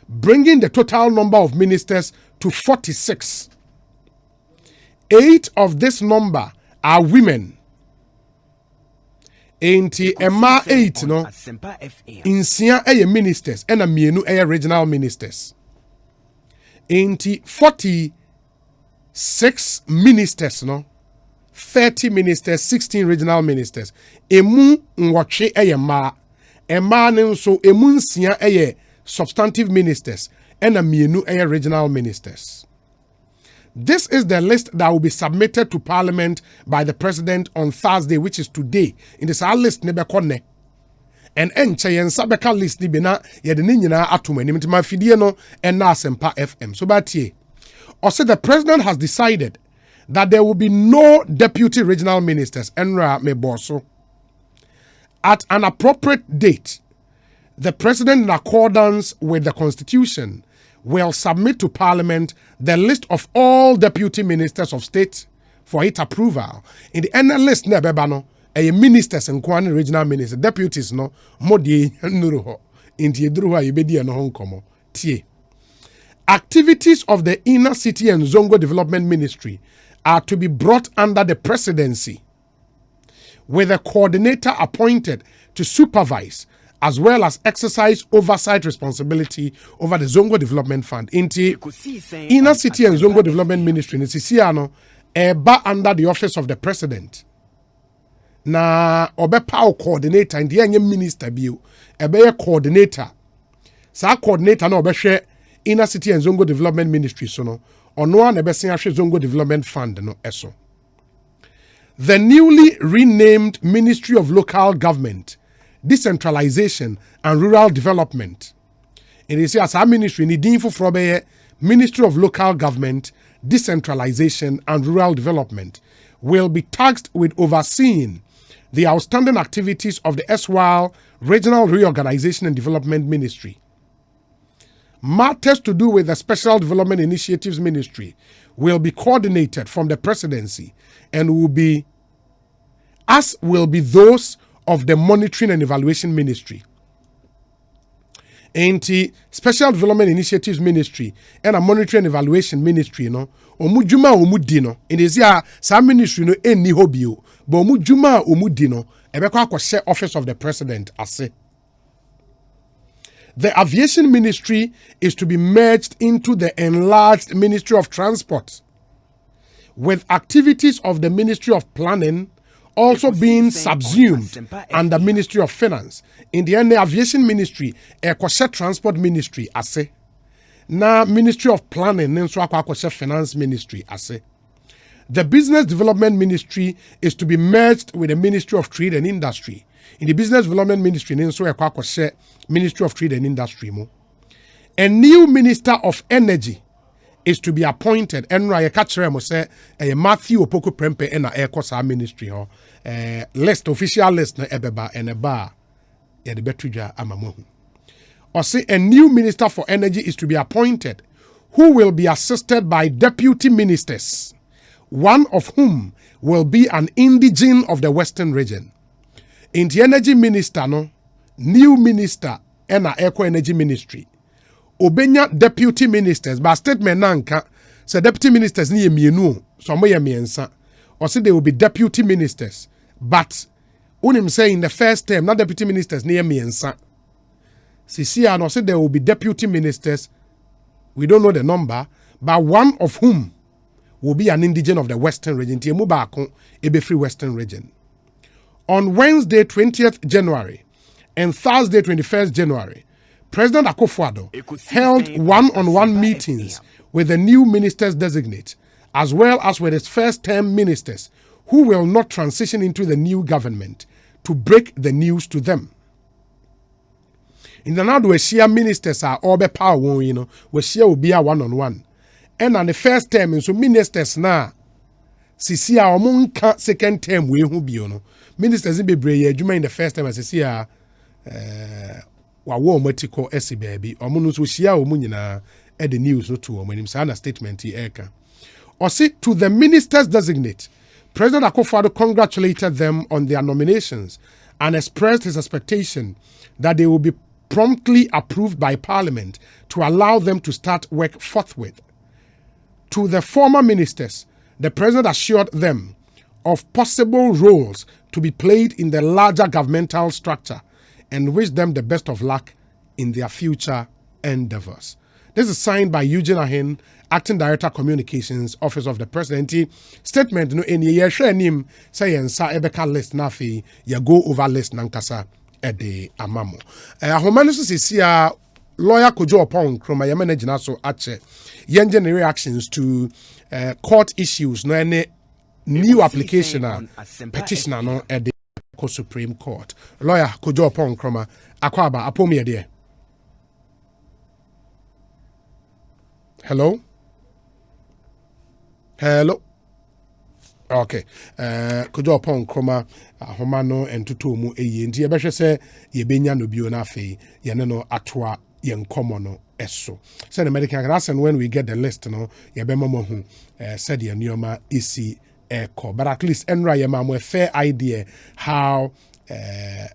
Speaker 1: bringing the total number of ministers to 46. 8 of this number are women. Enti Emma 8 no insia eye ministers and mienu eye regional ministers. Enti 46 ministers no 30 ministers, 16 regional ministers. Emu nwotwe eye ma. Emma ne nso emu nsia eye substantive ministers and mienu eye regional ministers. This is the list that will be submitted to Parliament by the President on Thursday, which is today. In this list, nebekone. And enche sabeka list ni bina yedini nyina atume ni mtima fidie no na Asempa FM. So batie. Also, the President has decided that there will be no deputy regional ministers. Enra meboso. At an appropriate date, the President, in accordance with the Constitution, will submit to Parliament the list of all deputy ministers of state for its approval. In the end list, nebebano, ministers and regional ministers, deputies no, modi nuruho, inti druha ibedi no honkomo, tie. Activities of the Inner City and Zongo Development Ministry are to be brought under the presidency, with a coordinator appointed to supervise as well as exercise oversight responsibility over the Zongo Development Fund. Inti Inner City and Zongo Development Ministry nisisiano eba under the office of the president. Na obepa o coordinator ndi yenye minister biu ebe coordinator. Sa coordinator na obehwe Inner City and Zongo Development Ministry so no ono na besin ahwe Zongo Development Fund no eso. The newly renamed Ministry of Local Government, Decentralization and Rural Development. It is as a ministry ni dinfo frobe Ministry of Local Government, Decentralization and Rural Development will be tasked with overseeing the outstanding activities of the erstwhile Regional Reorganization and Development Ministry. Matters to do with the Special Development Initiatives Ministry will be coordinated from the presidency and will be those of the Monitoring and Evaluation Ministry. Enti Special Development Initiatives Ministry and a Monitoring and Evaluation Ministry no omujuma omudi no in this year some ministry no eni hobio but omujuma omudi no ebekwa akose office of the president ase. The Aviation Ministry is to be merged into the enlarged Ministry of Transport, with activities of the Ministry of Planning also being subsumed under Ministry of Finance. In the end, the Aviation Ministry, Ekosiisen Transport Ministry, ase. Na Ministry of Planning, nenso Ekosiisen Finance Ministry, ase. The Business Development Ministry is to be merged with the Ministry of Trade and Industry. In the Business Development Ministry, nenso Ekosiisen Ministry of Trade and Industry mo. A new Minister of Energy is to be appointed. And I catch them say Matthew Opoku Prempe and Ecosa Ministry ho. List official list na ebeba and eba ya de betuja amamohu. Or say a new Minister for Energy is to be appointed, who will be assisted by deputy ministers, one of whom will be an indigene of the Western region. In the Energy Minister no, new minister and Eco Energy Ministry. Obenya deputy ministers, but statement nanka say deputy ministers ni mienu, so mo ye miensa. Or say they will be deputy ministers, but unim say in the first term, not deputy ministers ni miensa. Sisia no say there will be deputy ministers. We don't know the number, but one of whom will be an indigene of the Western region. Tie mu baako ebe free Western region. On Wednesday 20th January and Thursday 21st January, President Akufo-Addo held one-on-one meetings with the new ministers designate, as well as with his first-term ministers who will not transition into the new government, to break the news to them. In the now, we share ministers are all be power, you know, we share will be a one-on-one. And on the first term, so ministers na sisi a omunka second term we who be you know. Ministers be brave juma in the first term as sisi a wawo matiko esi baby omu so share omu nyina e the news no to omu nim say na statement e eka. Or say to the ministers designate, President Akufo-Addo congratulated them on their nominations and expressed his expectation that they will be promptly approved by Parliament to allow them to start work forthwith. To the former ministers, the President assured them of possible roles to be played in the larger governmental structure and wished them the best of luck in their future endeavors. This is signed by Eugene Ahin, Acting Director Communications, Office of the President. Statement no any year share nim say yensa ebeka list na fi ya go over list nankasa ede amamo. Ahomano so sia lawyer Kojo Opon Kroma yamene gina so ache yengen reactions to court issues no any new application petitioner no at the Supreme Court. Lawyer Kojo Opon Kroma akwaba apomi ede. Hello? Hello? Okay. Kojo Opon Kroma ahomano entutu mu eye nti ye behwe se ye benya no bio na afei ye ne no atoa ye nkomo no eso. Say the medical class, and when we get the list no ye be mama hu said ye nioma isi echo, but at least enra ye ma a fair idea how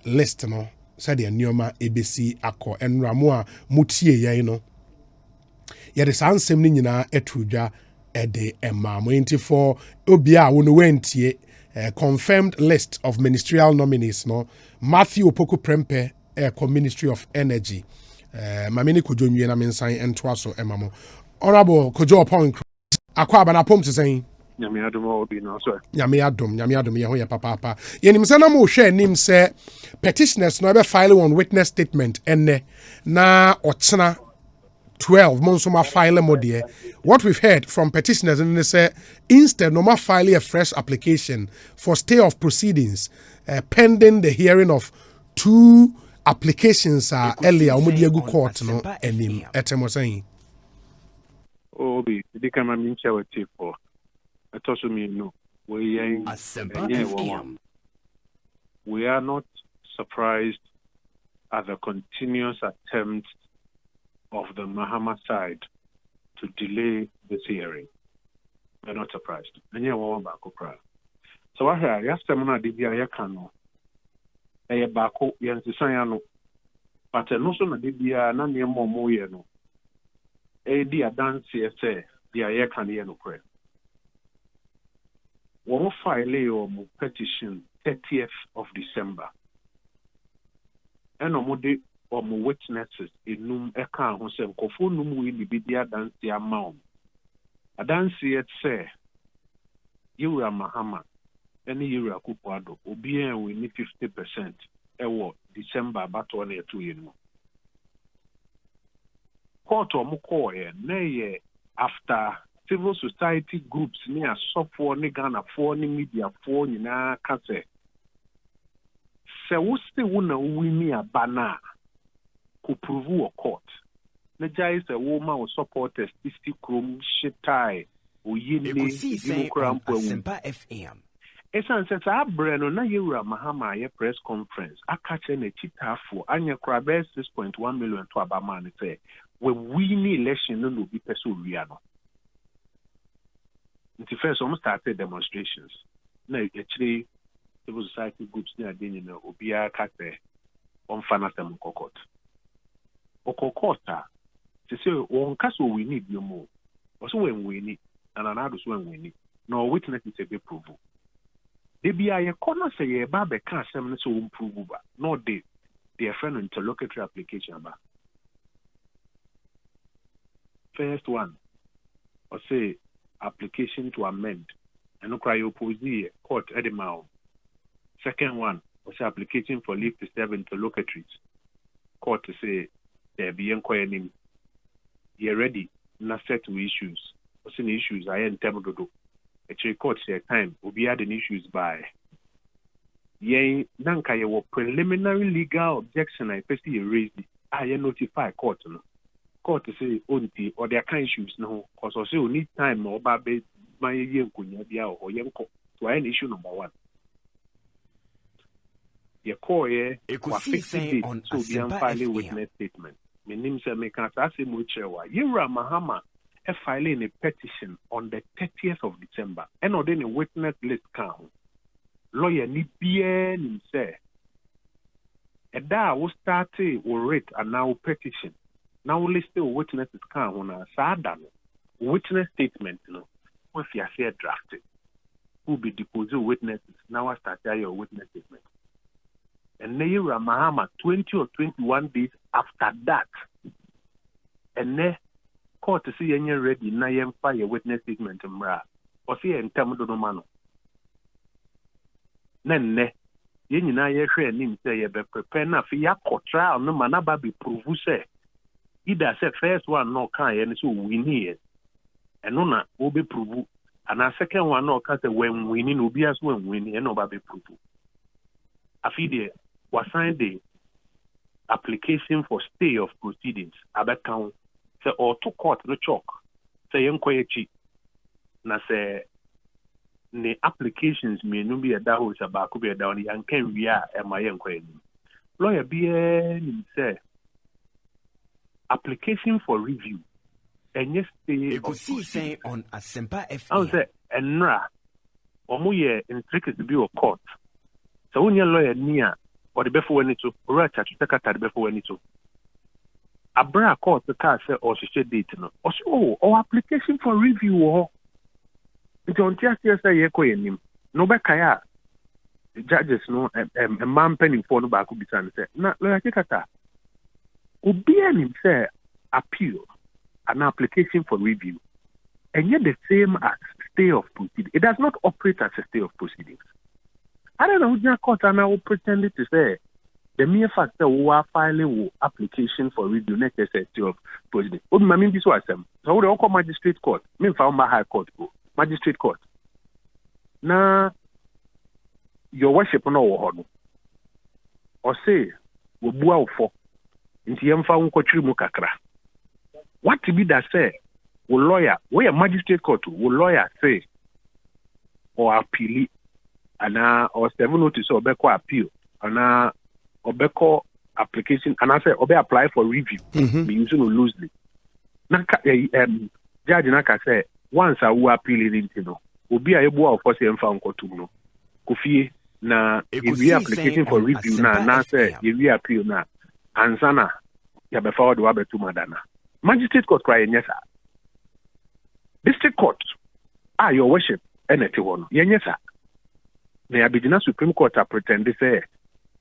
Speaker 1: list no said ye nioma ebesi akọ enra mo a mutie ye no ye de sansem ni nyina etudwa ede emamo enti for obia wono wentie confirmed list of ministerial nominees no Matthew Opoku Prempe Ministry of Energy mamini Kojo nwie na mensan entoa so emamo Honorable Kojo Opon akwaba na pom tsen
Speaker 4: nyame adom obi no so
Speaker 1: nyame adom ye ho ye papa yenim se na mo hwe anim se petitioners no be file on witness statement enne na ochena 12 months ma file modie. What we've heard from petitioners and they say instead no ma file a fresh application for stay of proceedings pending the hearing of two applications earlier omodiegu court no enim etemo saying
Speaker 4: obi di kama mincha wati for atoso mi no we yen we are not surprised at the continuous attempts of the Mahama side to delay this hearing. We're not surprised. And you want back up. So I hear yesterday the BIA cano. A bako yansayano. But no sooner did be a name more moyeno. A dear dance say BIA can no prayer. One file petition 30th of December. And omode witnesses in num eka ho se nkofo num we bi dia dance amount. Adanse yet say Yura Mahama any Yura Kukwado obi en we need 50% ewo December bato na 2 years. Court omko ye after civil society groups near software ni Ghana for ni media for nyina ka se wo se wo na wo ni abana ko prove a court na jai se wo ma wo supporters isti krom shitai o yini
Speaker 3: Ekosiisen on Asempa FM.
Speaker 4: Esan se sa breno na Yura Mahama ye press conference akache na chitafo anya kra be 6.1 million to abama ne say we win election no no bi peso wia no. Nti first almost started demonstrations. Na actually civil society groups near Dini na Obia Kate on Fanasem Kokot. Okokota, to say, one castle we need no more. Also, when we need, and another when we need. No witness is a bit proof. They be a corner say a babe can't send so improve, no they, their friend interlocutory application. First one, or say application to amend, and no cry oppose court Edinburgh. Second one was application for leave to serve interlocutories. Court to say there be inquiring. You're ready, not set to issues. What's in issues? I am term to do. Actually, court say time will be adding issues by. Yea, nanka ye preliminary legal objection. I first raised it. I notify court. No. Court to say only or there kind issues no. Cause also you need time or babe my young kunya dia or young court. So I issue number one. Your core
Speaker 3: Ekosiisen on Asempa FM.
Speaker 4: Witness statement. My name is Ekosiisen. Yura Mahama filing a petition on the 30th of December. And then a witness list count. Lawyer ni bien say. And that was started or rate and now petition. Now list the witnesses count on a sadan. Witness statement, you know, if you are drafted. Who be deposit witnesses? Now I start your witness statement. And Yura Mahama 20 or 21 days after that. And then court to see any ready na yem fire witness statement mra. Or see en term do no mano. Nenne ye nyina ye hwe nim say ye be prepare na fi ya trial no manaba be prove say either say first one no kan ye so win here. And no na o be prove and a second one no kan say when winning obi as when winning and no ba be prove. Afide was signed the application for stay of proceedings. Abekan say or to court no chalk. Say yenkoyechi na say the applications may no be a daho sa ba ko be down yan kan wia e ma yenkoyeni. Lawyer be say application for review. And yes, stay
Speaker 3: Ekosiisen on Asempa FM.
Speaker 4: I say enra omo ye intricate be of court. So when your lawyer near or the before when it to right to take at the before when it to abra court the car say or she date no also or application for review or it on just say ye ko yenim no be kaya judges no a man penning for no back be say na lawyer kata obi anim say appeal an application for review and yet the same as stay of proceedings. It does not operate as a stay of proceedings. I don't know who court and I will pretend to say the mere fact that we are filing application for review next stay of proceedings. Oh, I mean this was them. So we all call magistrate court. Me found my high court go. Magistrate court. Now your worship no wo or say we bua for nti yemfa nkotwiri mu kakra. What to be that say we lawyer we a magistrate court we lawyer say or appeal ana or 7 notice or beko appeal ana obeko application and I say obe apply for review be using loosely na judge na ka say once I will appeal it no obi a ebu of force emfa nkotum no kofie na if application for review na say if appeal na ansana ya be forward wa betu madana magistrate court cry nyesa district court your worship enete one yenyesa na abidina supreme court pretend say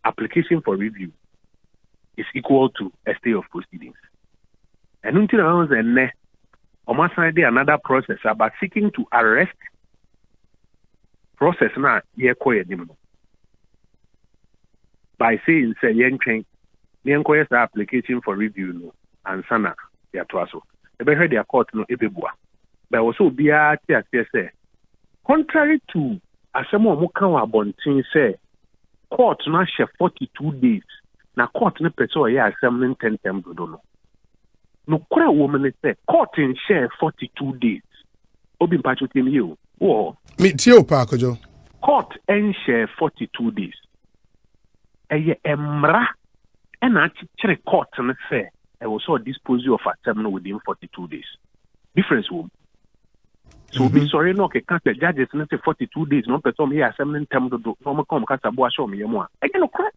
Speaker 4: application for review is equal to a stay of proceedings. And until almost another process about seeking to arrest process na by saying say yenko application for review no ansana ya twaso ebe heard their court no ebebua but also be say contrary to asemo mo kan abontin say court na share 42 days na court ne peso ya assembling 10 do no kura woman say court in share 42 days obi mpacho tem you wo
Speaker 1: me tio pa kojo
Speaker 4: court en share 42 days eye emra ena chire court ne say I was so dispose of assembly within 42 days difference wo so be sorry no can the judges not 42 days no person here assembling 10 do no come ka sabo show me yemo again no cry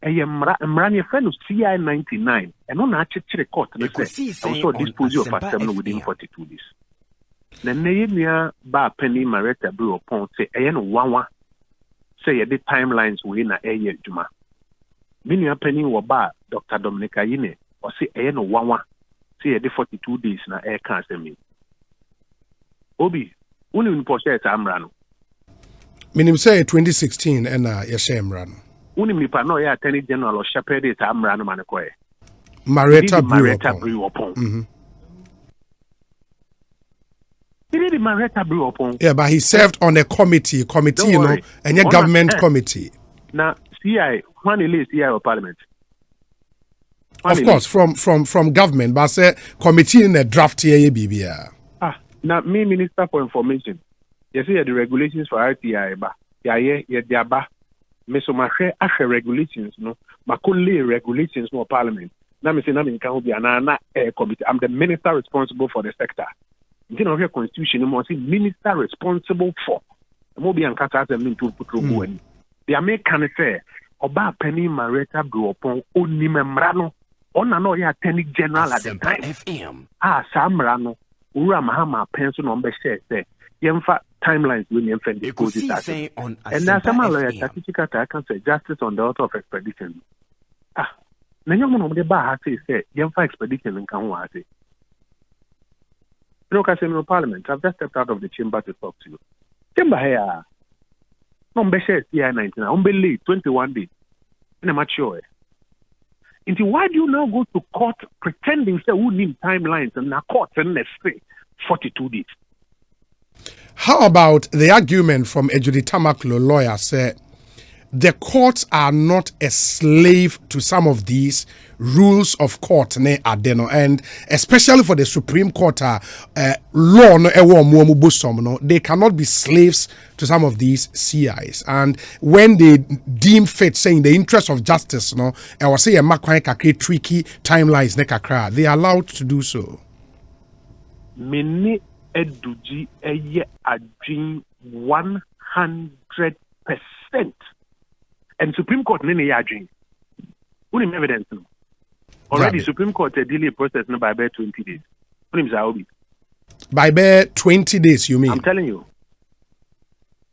Speaker 4: mra ne friend CI 99 and on actually court na say also dispose of assembly within 42 days na neyemia ba penny mareta bro upon say no wanwa say the timelines we na juma minu penny wo ba Dr. Dominica Yine or say no wanwa say the 42 days na can say me Obi, uni uniposhe amra no.
Speaker 1: Minim say 2016 and yeshe amra no.
Speaker 4: Uni nipa no ya attorney general or shepherd it amra no manekoye.
Speaker 1: Mareta
Speaker 4: Briopon. He did the Mareta Briopon.
Speaker 1: Yeah, but he served on a committee, you know, and your government committee.
Speaker 4: Now, CI, when he CI or parliament.
Speaker 1: Of course, from government, but say committee in a draft here, BBA.
Speaker 4: Now, me Minister for Information, you see the regulations for RTI, me so my share regulations, no, my regulations no Parliament. Now me say na me can be an committee. I'm the minister responsible for the sector. You know your constitution, you must say minister responsible for. Mo be an kata them to put robo any. The American say oba penny mareta Briopon oni memrano. Ona no ya attorney general at the time.
Speaker 3: FM.
Speaker 4: Samrano. Ura Mahama pencil number say yemfa timelines when yemfa deposit and now some lawyer statistical can say justice on the author of expedition. Na nyamu no de ba ha say yemfa expedition nkan ho ase. You know, I say no parliament. I've just stepped out of the chamber to talk to you. Chamber here. Number share CI 19. Late 21 days. In a mature. Why do you now go to court pretending say who need timelines and now court and let's say 42 days?
Speaker 1: How about the argument from Ejudi Tamaklo lawyer said the courts are not a slave to some of these rules of court and especially for the Supreme Court law they cannot be slaves to some of these CIs, and when they deem fit saying the interest of justice I was say a tricky timelines they are allowed to do so.
Speaker 4: Many eduji eye adwin 100%. And Supreme Court nene yadwin. Unim evidence no. Already Supreme Court delay process no by 20 days. Unim zaobi.
Speaker 1: By 20 days you mean?
Speaker 4: I'm telling you.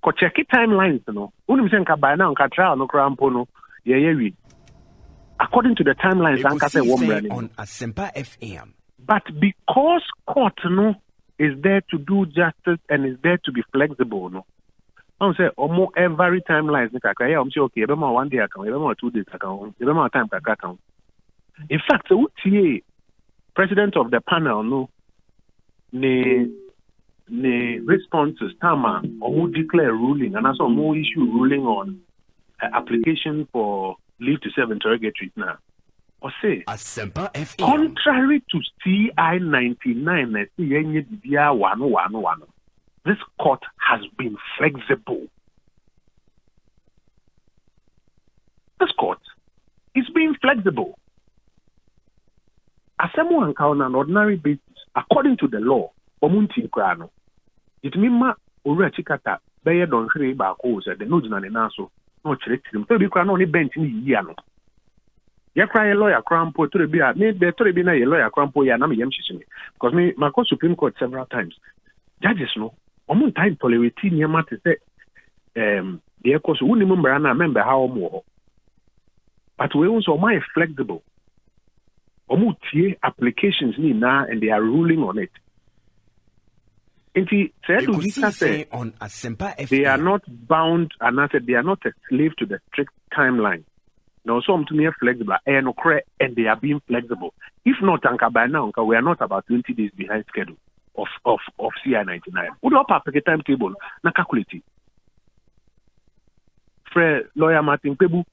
Speaker 4: Ko check timelines no. Unim say nka by now nka trial no krampo no ye. According to the timelines anka say one
Speaker 3: on Asempa FM.
Speaker 4: But because court no is there to do justice and is there to be flexible no. I say almost every timelines say okay, even 1 day account, even 2 days account, even more time account. In fact, the president of the panel no ne responses tama or who declare ruling and also more issue ruling on application for leave to serve interrogatories now. Or say contrary to CI 99 this court has been flexible This court is being flexible. As someone on an ordinary basis, according to the law, Omunti Krano, it means Ura Chikata, Bayer Don Hri Bako said the Nujan and Naso, no Chiritim, to be crowned only bench in Yano. Yakra lawyer crampo to be a made better be a lawyer crampo Yanami Yamshimi, because me, my court Supreme Court several times. Judges no, Omun time tolerate Yamata say, the Ekos Unimumbrana member how more. But we also more flexible. Omutie applications ni na and they are ruling on it.
Speaker 3: Ekosiisen on Asempa FM.
Speaker 4: They are not bound, and I said they are not a slave to the strict timeline. No, some to me are flexible, and they are being flexible. If not, Anka by now, we are not about 20 days behind schedule of CI99. Would up a timetable, na calculate. Fre lawyer Martin Pebu.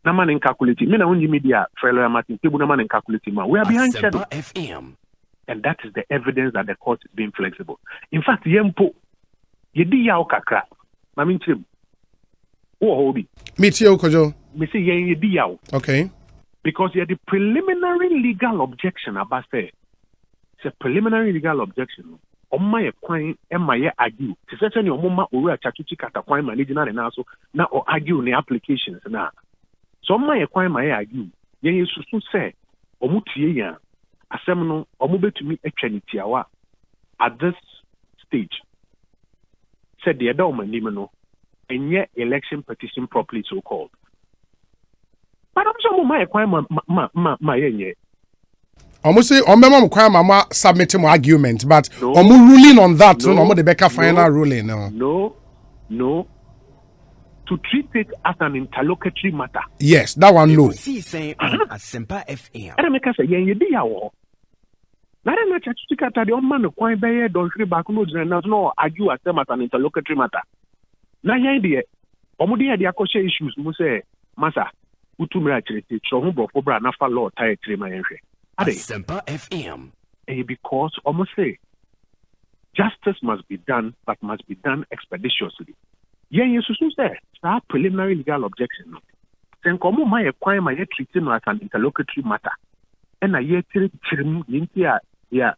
Speaker 4: Naman in calculating. Me na unji media Lawyer Martin Pebu naman in calculating. We are behind schedule.
Speaker 3: FM.
Speaker 4: And that is the evidence that the court is being flexible. In fact, yempo yedi ya okakra. Mami nchim. Wo hobi.
Speaker 1: Mitio Kojo.
Speaker 4: Me say yedi ya.
Speaker 1: Okay.
Speaker 4: Because you the preliminary legal objection about say. It's a preliminary legal objection. Oma ye kwan ema ye argue. Ti se se ni omoma oru achachuchi kata kwan management na so na o argue ni applications na. So my kwan my argue yen susu say omutie ya asem no omu betumi atwa ni tiawa at this stage said the other manim no enye election petition properly so called, but I'm so my kwan ma yenye
Speaker 1: Almost say Omema kwan mama submit my argument, but omu ruling on that so no the better final ruling
Speaker 4: no to treat it as an interlocutory matter.
Speaker 1: Yes, that one no.
Speaker 3: Ekosiisen on Asempa FM.
Speaker 4: And I make us say, yen yedi yawo. Na na chachutika ta de man kwan beye don hri back no argue as them as an interlocutory matter. Na yen de omo de ya akoshe issues mu say masa utumra chirete cho ho brofo bra na fa law tie tire ma yen hwe. Ade
Speaker 3: Asempa FM.
Speaker 4: Because almost say justice must be done, but must be done expeditiously. Yen yesusu say that preliminary legal objection. Sen komo ma ye kwan ma ye treat no as an interlocutory matter. And a ye tirim yintia ya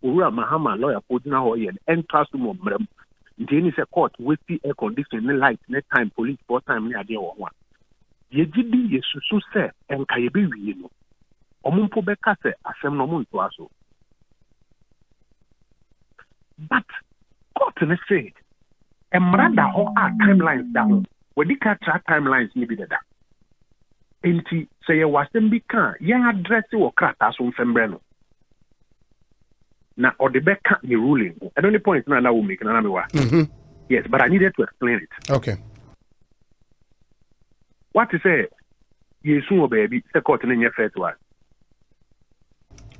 Speaker 4: Ura Mahama lawyer podina ho ye entrust mo mrem. Nti ni se court with the air conditioning light net time police for time ni ade wo ho. Ye gidi yesusu say enka ye be wi no. Omumpo be ka say asem no mo nto aso. But court ne say Emrada ho are timelines down. When the track timelines ni be da. Enti say ye wasem bi kan ye address wo krata so mfembre no. Na or the back the ruling. At any point now that will make na me wa. Yes, but I needed to explain it.
Speaker 1: Okay.
Speaker 4: What is say yesu baby the court na nye first one.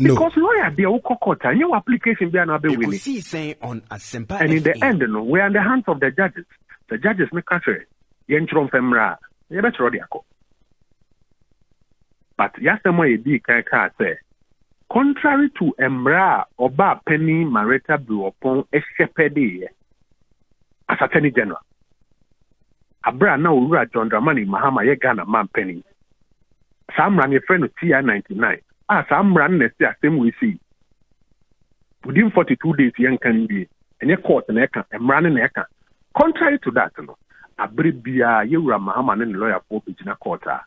Speaker 1: No.
Speaker 4: Because lawyer dey court and your application be na be winning.
Speaker 3: Ekosiisen on Asempa
Speaker 4: And in the
Speaker 3: FM.
Speaker 4: end, no, we are in the hands of the judges. The judges make answer. Yentron femra. You better ready ako. But yasemo edi kan say, contrary to emra oba penny marita buopon eshepede as attorney general. Abra na ura John Dramani Mahama ye Ghana man penny. Sam ran your friend TI99. Sam ran next year same we see. Within 42 days, young can be and your court and eka and running eka. Contrary to that, no, a bribia, you ram Mahaman and lawyer for Petitioner court. A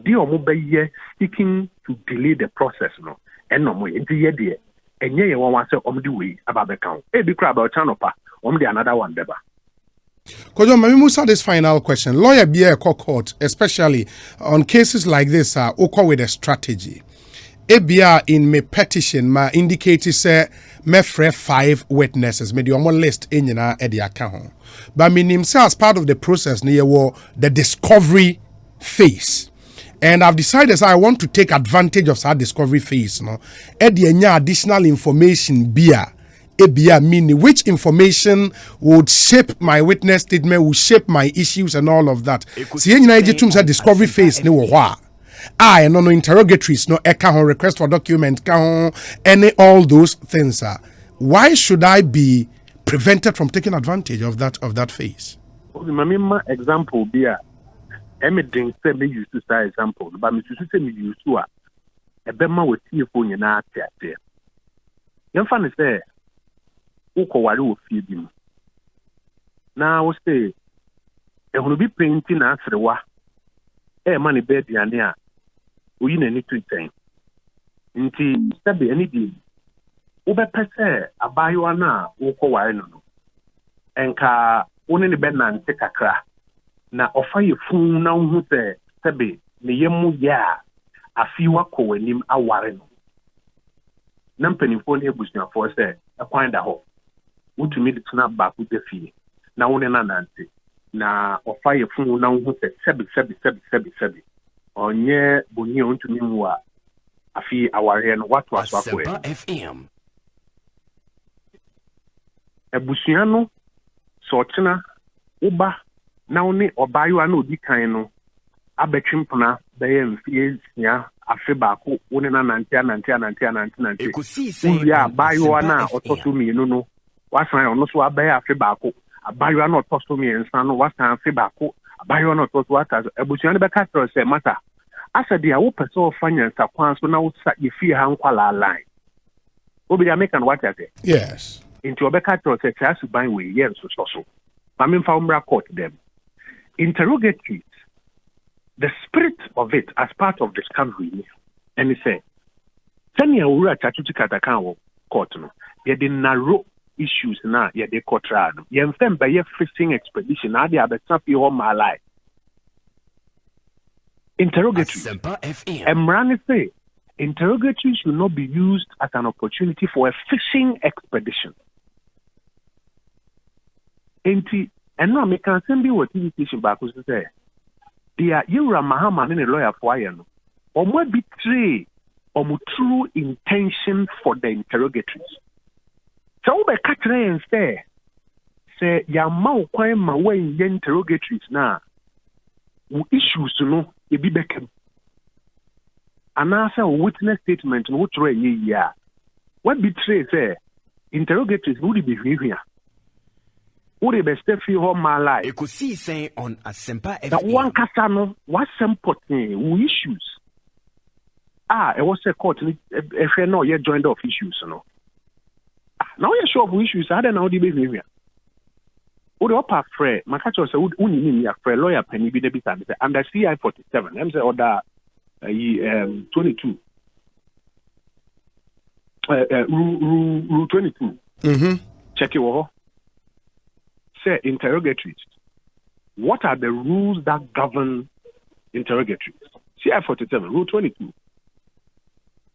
Speaker 4: dear mobile seeking to delay the process, no, and no more into your dear. And ye want to say, the way about the count. A big crab about Chanopa, the another one, Deba.
Speaker 1: Kojo, Mamimusa, this final question. Lawyer be a court, especially on cases like this, with a strategy. ABR in my petition ma indicated say me free 5 witnesses me the omo list in na e the account but me nim say as part of the process near the discovery phase and I've decided I want to take advantage of that discovery phase no e the additional information bia ABR meaning which information would shape my witness statement, would shape my issues and all of that. See you na say discovery phase ni wo hwa no interrogatories, no request for document, any all those things. Why should I be prevented from taking advantage of that phase?
Speaker 4: My example be Emerging say me use to say example, but me to say me use to a bema with phone you na ate. Yan fan say uko wale wo fie bi mu. Na wo say e hunu bi painting na asrewa. Man bed ane a oyi na ni twiten. Nti sabe ani di wo be pese abayo na uko wale no. Enka woni ne be nante kakra. Na ofa ye fun na hu se sebe ne yemu ya afi wako wanim aware no na mpanimfo ne ebusuafo se akwan da ho wutumi de tuna ba ku de fie na woni na nante na ofa ye fun na hu se sebe onye boni ontumi mu a afi aware no watu aso akwe
Speaker 3: FM
Speaker 4: ebusua no so tena uba na woni obayo na odi kan no abetwimpona beye mfie sia afe baako woni na nante
Speaker 3: Ekosiisen
Speaker 4: ya bayo na otoso mienu no wasan ono so abaye afe baako abayo na otoso miensa no wasan afe baako abayo na otoso wata ebusua ne beka tro se mata asa dia wo pese ofanya nsa kwan so na wo sa yefie ha nkwala line obi ya make an what ate
Speaker 1: Yes.
Speaker 4: into obeka tro se chasu ban we yen so mamin fa umra court them interrogatories, the spirit of it as part of discovery, and he said, Sanya Ura Chatuchi Katakan court, you didn't narrow issues now, you did court trial. You have by your fishing expedition, now they have a trap all my life. Interrogatories. Emrani say, interrogatories should not be used as an opportunity for a fishing expedition. And now, me can send you what TV station back to say. Dear, you are Mahama and a lawyer for you. Or more betray or true intention for the interrogatories. So, by catching and say, ya mau kwa ma way in interrogatories now. Issues to know, it be back. And answer a witness statement, what try ye. What betray say? Interrogatories would be here. What the best feel all my life?
Speaker 3: Ekosiisen on Asempa FM.
Speaker 4: That one casano was some potting issues. It was a court. If you know, you joined off issues, no. Now you're sure of issues. I don't know the behavior. What the upper friend, my catcher said, only me a friend lawyer penny be the bit under CI 47. I'm say order 22. Rule 22. Check it over. Say interrogatories. What are the rules that govern interrogatories? CI 47, Rule 22.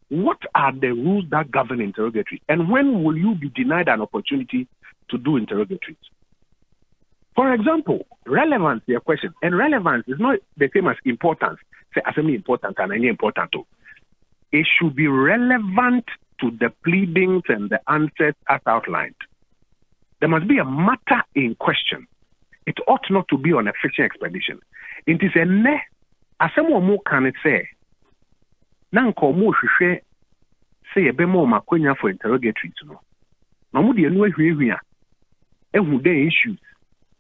Speaker 4: What are the rules that govern interrogatories? And when will you be denied an opportunity to do interrogatories? For example, relevance, your question. And relevance is not the same as importance. Say, as important and any important too. It should be relevant to the pleadings and the answers as outlined. There must be a matter in question. It ought not to be on a fishing expedition. It is a ne. As someone more can say, Nanko mo hwehwe say ebe mo makonya for interrogatory to no. Na mo de enu ahwiehwia. Ehu den issues.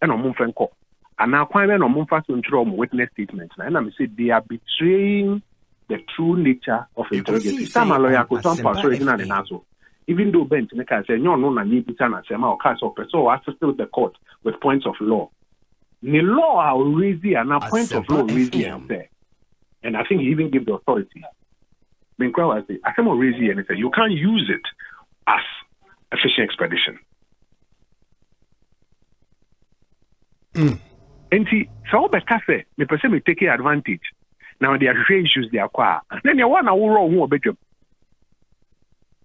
Speaker 4: E no mo mfenko. Ana kwan be no mo mfa so ntro mo witness statements. Na me say they are betraying the true nature of interrogatory. Some lawyer ko tampa so edina de naso. Even though Ben Timeka said, no, na need to turn and say, my case of so I still the court with points of law. The law are raising and a point of law raising there. And I think he even gave the authority. I said, raising and say, you can't use it as a fishing expedition. And see, so by cafe, me person me taking advantage. Now there are issues they acquire. Then you want to roll more bedroom.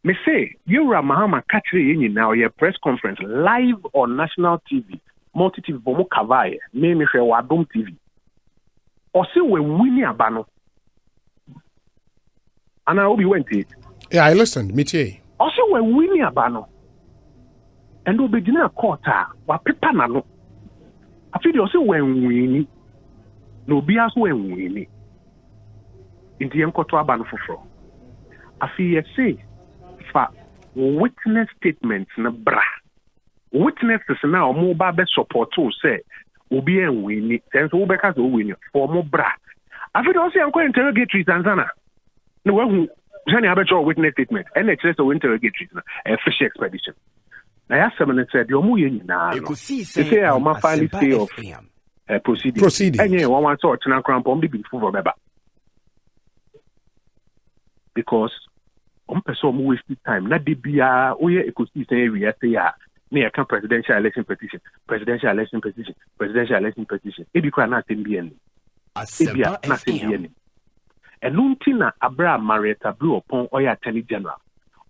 Speaker 4: Me say, you are Mahama Katri now your press conference live on national TV, multi-TV, Bomo Kavaye, me say Wadom TV. Or say we winning abano. And I hope you went it.
Speaker 1: Yeah, I listened. Métier.
Speaker 4: Or say we winning abano. And we begin a quarter, wa pepa nano. I feel you say we winning. No be as we winning. In the encounter abano for. I feel you say. Witness statements na bra. Witnesses now mobile support to say obi en wini sense wo beka so wini for mo bra after also am interrogatories ansana no we Johnny Abecho witness statement and the chest of interrogatories a fish expedition. Now, I said, you're moving now.
Speaker 3: Ekosiisen
Speaker 4: say, I'm
Speaker 3: on
Speaker 4: finally
Speaker 3: Asempa
Speaker 4: stay of
Speaker 3: FM.
Speaker 4: proceedings. And yeah, one sort of cramp on the before Beba. Because on person wasted time. Not the BR, we Ekosiisen area say, near presidential election petition, presidential election petition, presidential election petition. It be quite nothing BN.
Speaker 3: Asempa
Speaker 4: Nothing
Speaker 3: FM.
Speaker 4: BN. And Nuntina Abra Marietta Blue upon Oya Attorney General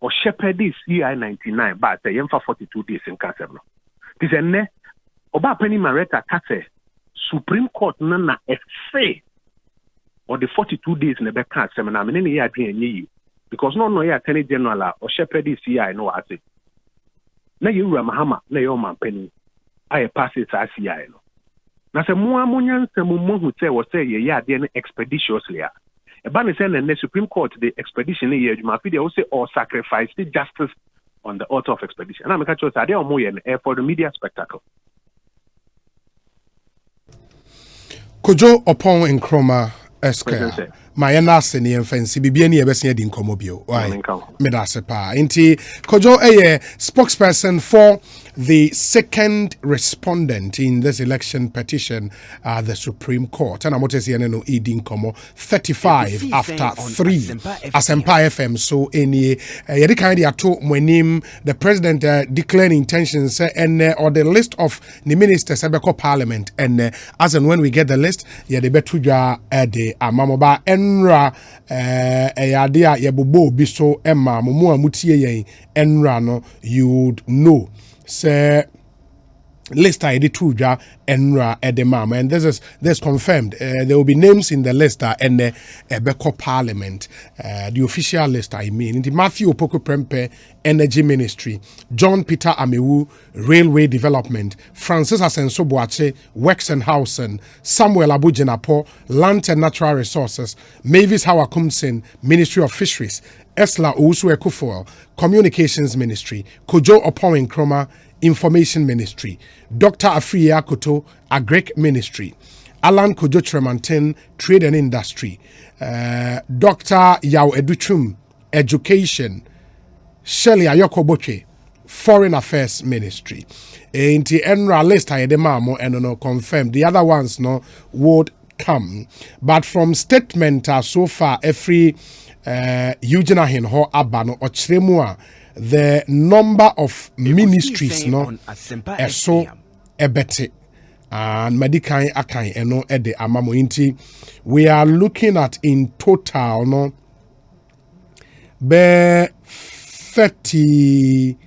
Speaker 4: or Shepherd CI 99, but the Yemfa 42 days in Cancer. This is ne Oba Penny Marietta Case Supreme Court Nana say or the 42 days in the back seminar, I mean, ye because no Attorney General or Shepherd CI no I say. Na you Ramahama, na your man penny. I pass it as CI no. Na se mo amonyan se mo who say was say ye expeditiously. Ban is in the Supreme Court, the expedition here, they also all sacrifice the justice on the altar of expedition. And I'm going to say, for the media spectacle.
Speaker 1: Kojo Opon in Chroma Esquire. My nasty and fancy be any ever seen in Comobio. Why? Medasepa. Inti Kojo a spokesperson for the second respondent in this election petition at the Supreme Court. And I'm to say no eating como 35 after 3 Asempa FM. So any kind of to when the president declaring intentions and or the list of the ministers Ebeko Parliament and as and when we get the list, yeah, the betuja the amamoba enra eyade yebobo biso emma mumu amutie yen enra no you'd know. Say list I did tuja enra edemam, and this confirmed. There will be names in the list and the Ebeko Parliament, the official list. I mean, in the Matthew Opoku Prempe Energy Ministry, John Peter Amewu Railway Development, Francis Asenso Boache Works and Housing, Samuel Abujenapo Land and Natural Resources, Mavis Hawakumsen Ministry of Fisheries, Esla Owusu Ekufuor Communications Ministry, Kojo Opon Nkrumah Information Ministry, Dr. Afriya Akoto Agric Ministry, Alan Kojo Tremantin Trade and Industry, Dr. Yao Educhum Education, Shelley Ayoko Boche Foreign Affairs Ministry. In the enra list I mamo and no confirmed. The other ones no would come, but from statement so far every Eugene Ahinho Abano or Chremua, the number of ministries no so ebete and medikai akai eno ede amamo inti we are looking at in total no be 30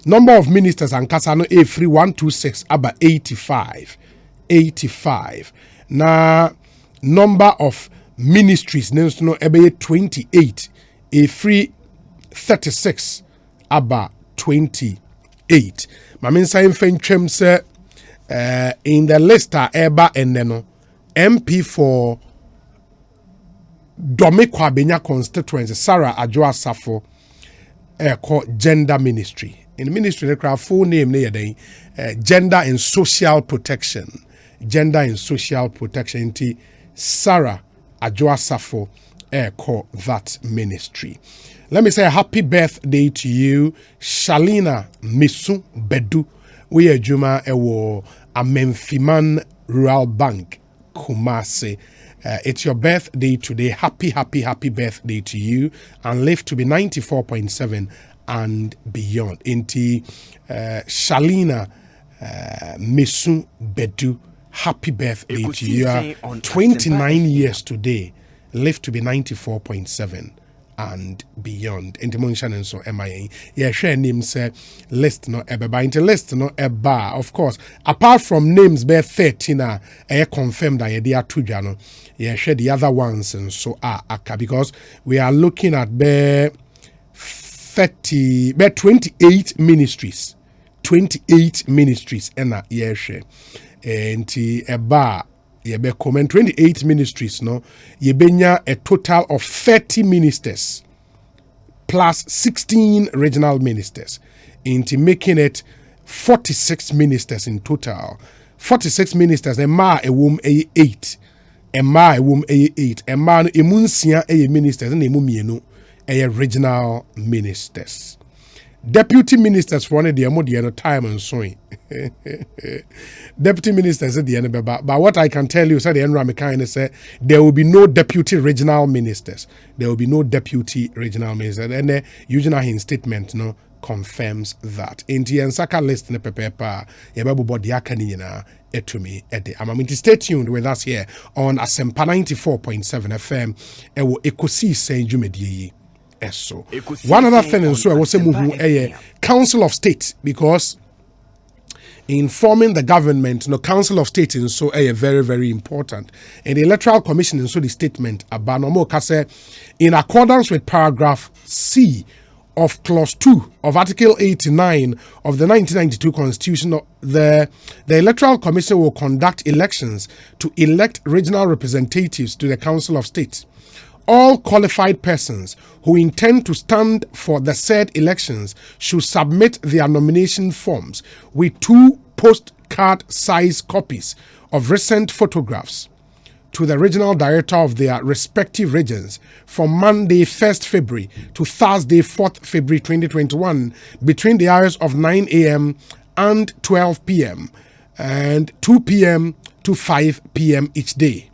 Speaker 1: number of ministers and kasano every 126 about 85 na number of ministries no ebe 28 a free 36 about 28. Mamin saying fentwem say in the list eba eneno MP for Domekwa Benya constituency Sarah Adjoa Safo gender ministry. In the ministry they full name near gender and social protection. Gender and social protection Sarah Adjoa Safo that ministry. Let me say a happy birthday to you, Shalina Misu Bedu. We are Juma Ewo Amemfiman Rural Bank, Kumasi. It's your birthday today. Happy birthday to you, and live to be 94.7 and beyond. Inti Shalina Misu Bedu. Happy birthday to you. 29 years today. Live to be 94.7 and beyond. Into Munshan and so MIA. Yeah, share names list no eba. Into list no eba. Of course, apart from names be 13 confirmed that they are two jano. Yeah, share the other ones and so aka because we are looking at be 28 ministries. 28 ministries and yeah share. Enti eba yebe comment 28 ministries no yebenya a total of 30 ministers plus 16 regional ministers into making it 46 ministers in total. 46 ministers, and ma a womb a 8. And ma a womb a 8. And ma a munsia a ministers and a mumienu a regional ministers. Deputy ministers for one the time and so Deputy ministers at the end of but what I can tell you, said the Enra said there will be no deputy regional ministers. There will be no deputy regional ministers. And the Eugene statement confirms that. In the Nsaka list in the paper, Yababu body akanina etumi ede. I'm stay tuned with us here on Asempa 94.7 FM. Ewo Ekosiisen jumedie. So one other thing is so I was a Council of State, because in forming the government, Council of State is so very, very important. And the Electoral Commission is so the statement about in accordance with paragraph C of clause 2 of Article 89 of the 1992 Constitution, the Electoral Commission will conduct elections to elect regional representatives to the Council of State. All qualified persons who intend to stand for the said elections should submit their nomination forms with 2 postcard-size copies of recent photographs to the regional director of their respective regions from Monday 1st February to Thursday 4th February 2021 between the hours of 9 a.m. and 12 p.m. and 2 p.m. to 5 p.m. each day.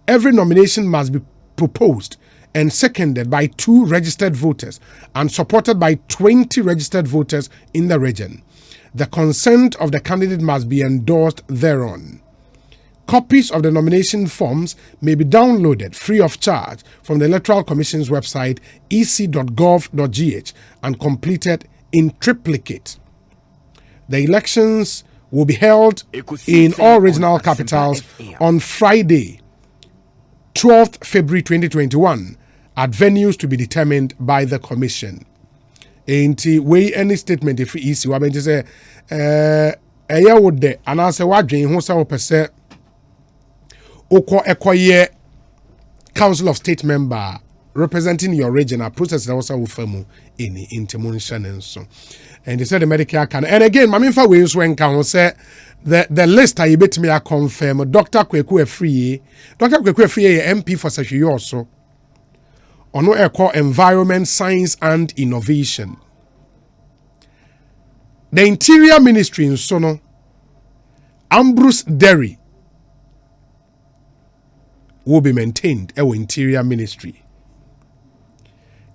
Speaker 1: Every nomination must be proposed and seconded by 2 registered voters and supported by 20 registered voters in the region. The consent of the candidate must be endorsed thereon. Copies of the nomination forms may be downloaded free of charge from the Electoral Commission's website ec.gov.gh and completed in triplicate. The elections will be held in all regional capitals on Friday, 12th February 2021 at venues to be determined by the Commission. Ain't way any statement if easy. What I say, would de and I say what dream who say percent Ekoye Council of State member representing your region. A process that also will form any intermunction and so. And they said the Medicare can. And again, Maminfa Wales when can say. The list I bet me I confirm Dr. Kweku Efriye. Dr. Kweku Efriye MP for Seshi also. Ono Eko Environment, Science and Innovation. The Interior Ministry in Sono, Ambrose Derry will be maintained. Our Interior Ministry.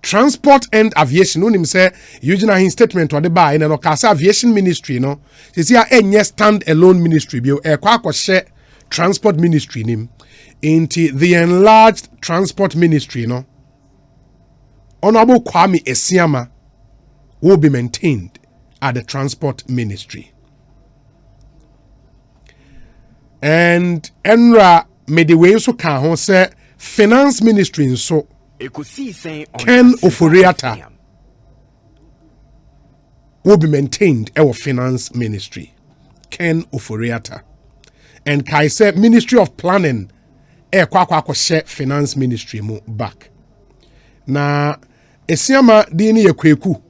Speaker 1: Transport and Aviation. No him say Eugene his statement to the bar in an Okasa Aviation Ministry. No, see here stand alone ministry. Bio share Transport Ministry nim into the enlarged Transport Ministry. No, Honorable Kwame Esiama will be maintained at the Transport Ministry. And Enra made the way so can say Finance Ministry in so. Ken Oforiata will be maintained our Finance Ministry. Ken Oforiata. And Kaise Ministry of Planning share Finance Ministry mo back. Na Esiama dini ye Kweku.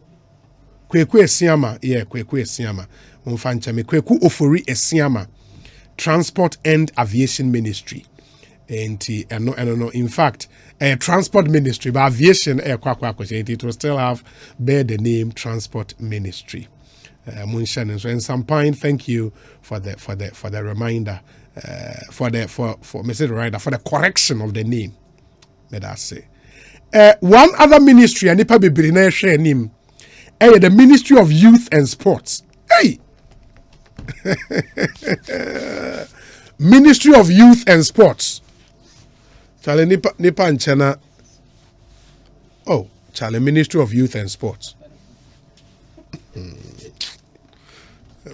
Speaker 1: Kweku Esiama, Kweku Esiama. Mfanchame Kweku Ofori Esiama. Transport and Aviation Ministry. And no, in fact, Transport Ministry, but aviation it will still have bear the name Transport Ministry. Munshan, so in some point, thank you for the reminder, for Mr. Rider, for the correction of the name. Let us say. One other ministry, and nipa billionaire share name, the Ministry of Youth and Sports. Hey. Ministry of Youth and Sports. Charlie Nipa and China. Oh, Charlie, Ministry of Youth and Sports.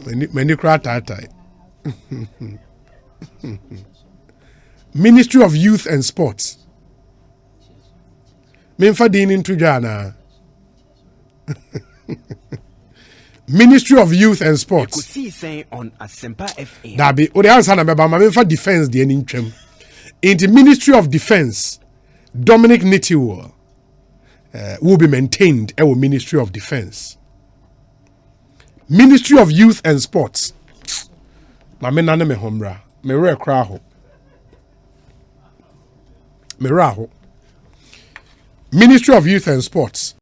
Speaker 1: Many Ministry of Youth and Sports. Memfa din into Ghana. Ministry of Youth and Sports.
Speaker 3: Ekosiisen on Asempa FM.
Speaker 1: Dabi, o de answer na beba Memfa Defense de ni ntwem. In the Ministry of Defense, Dominic Nitiwo will be maintained our Ministry of Defense. Ministry of Youth and Sports. Na me nane me hombra. Me re kra ho. Me ra ho. Ministry of Youth and Sports.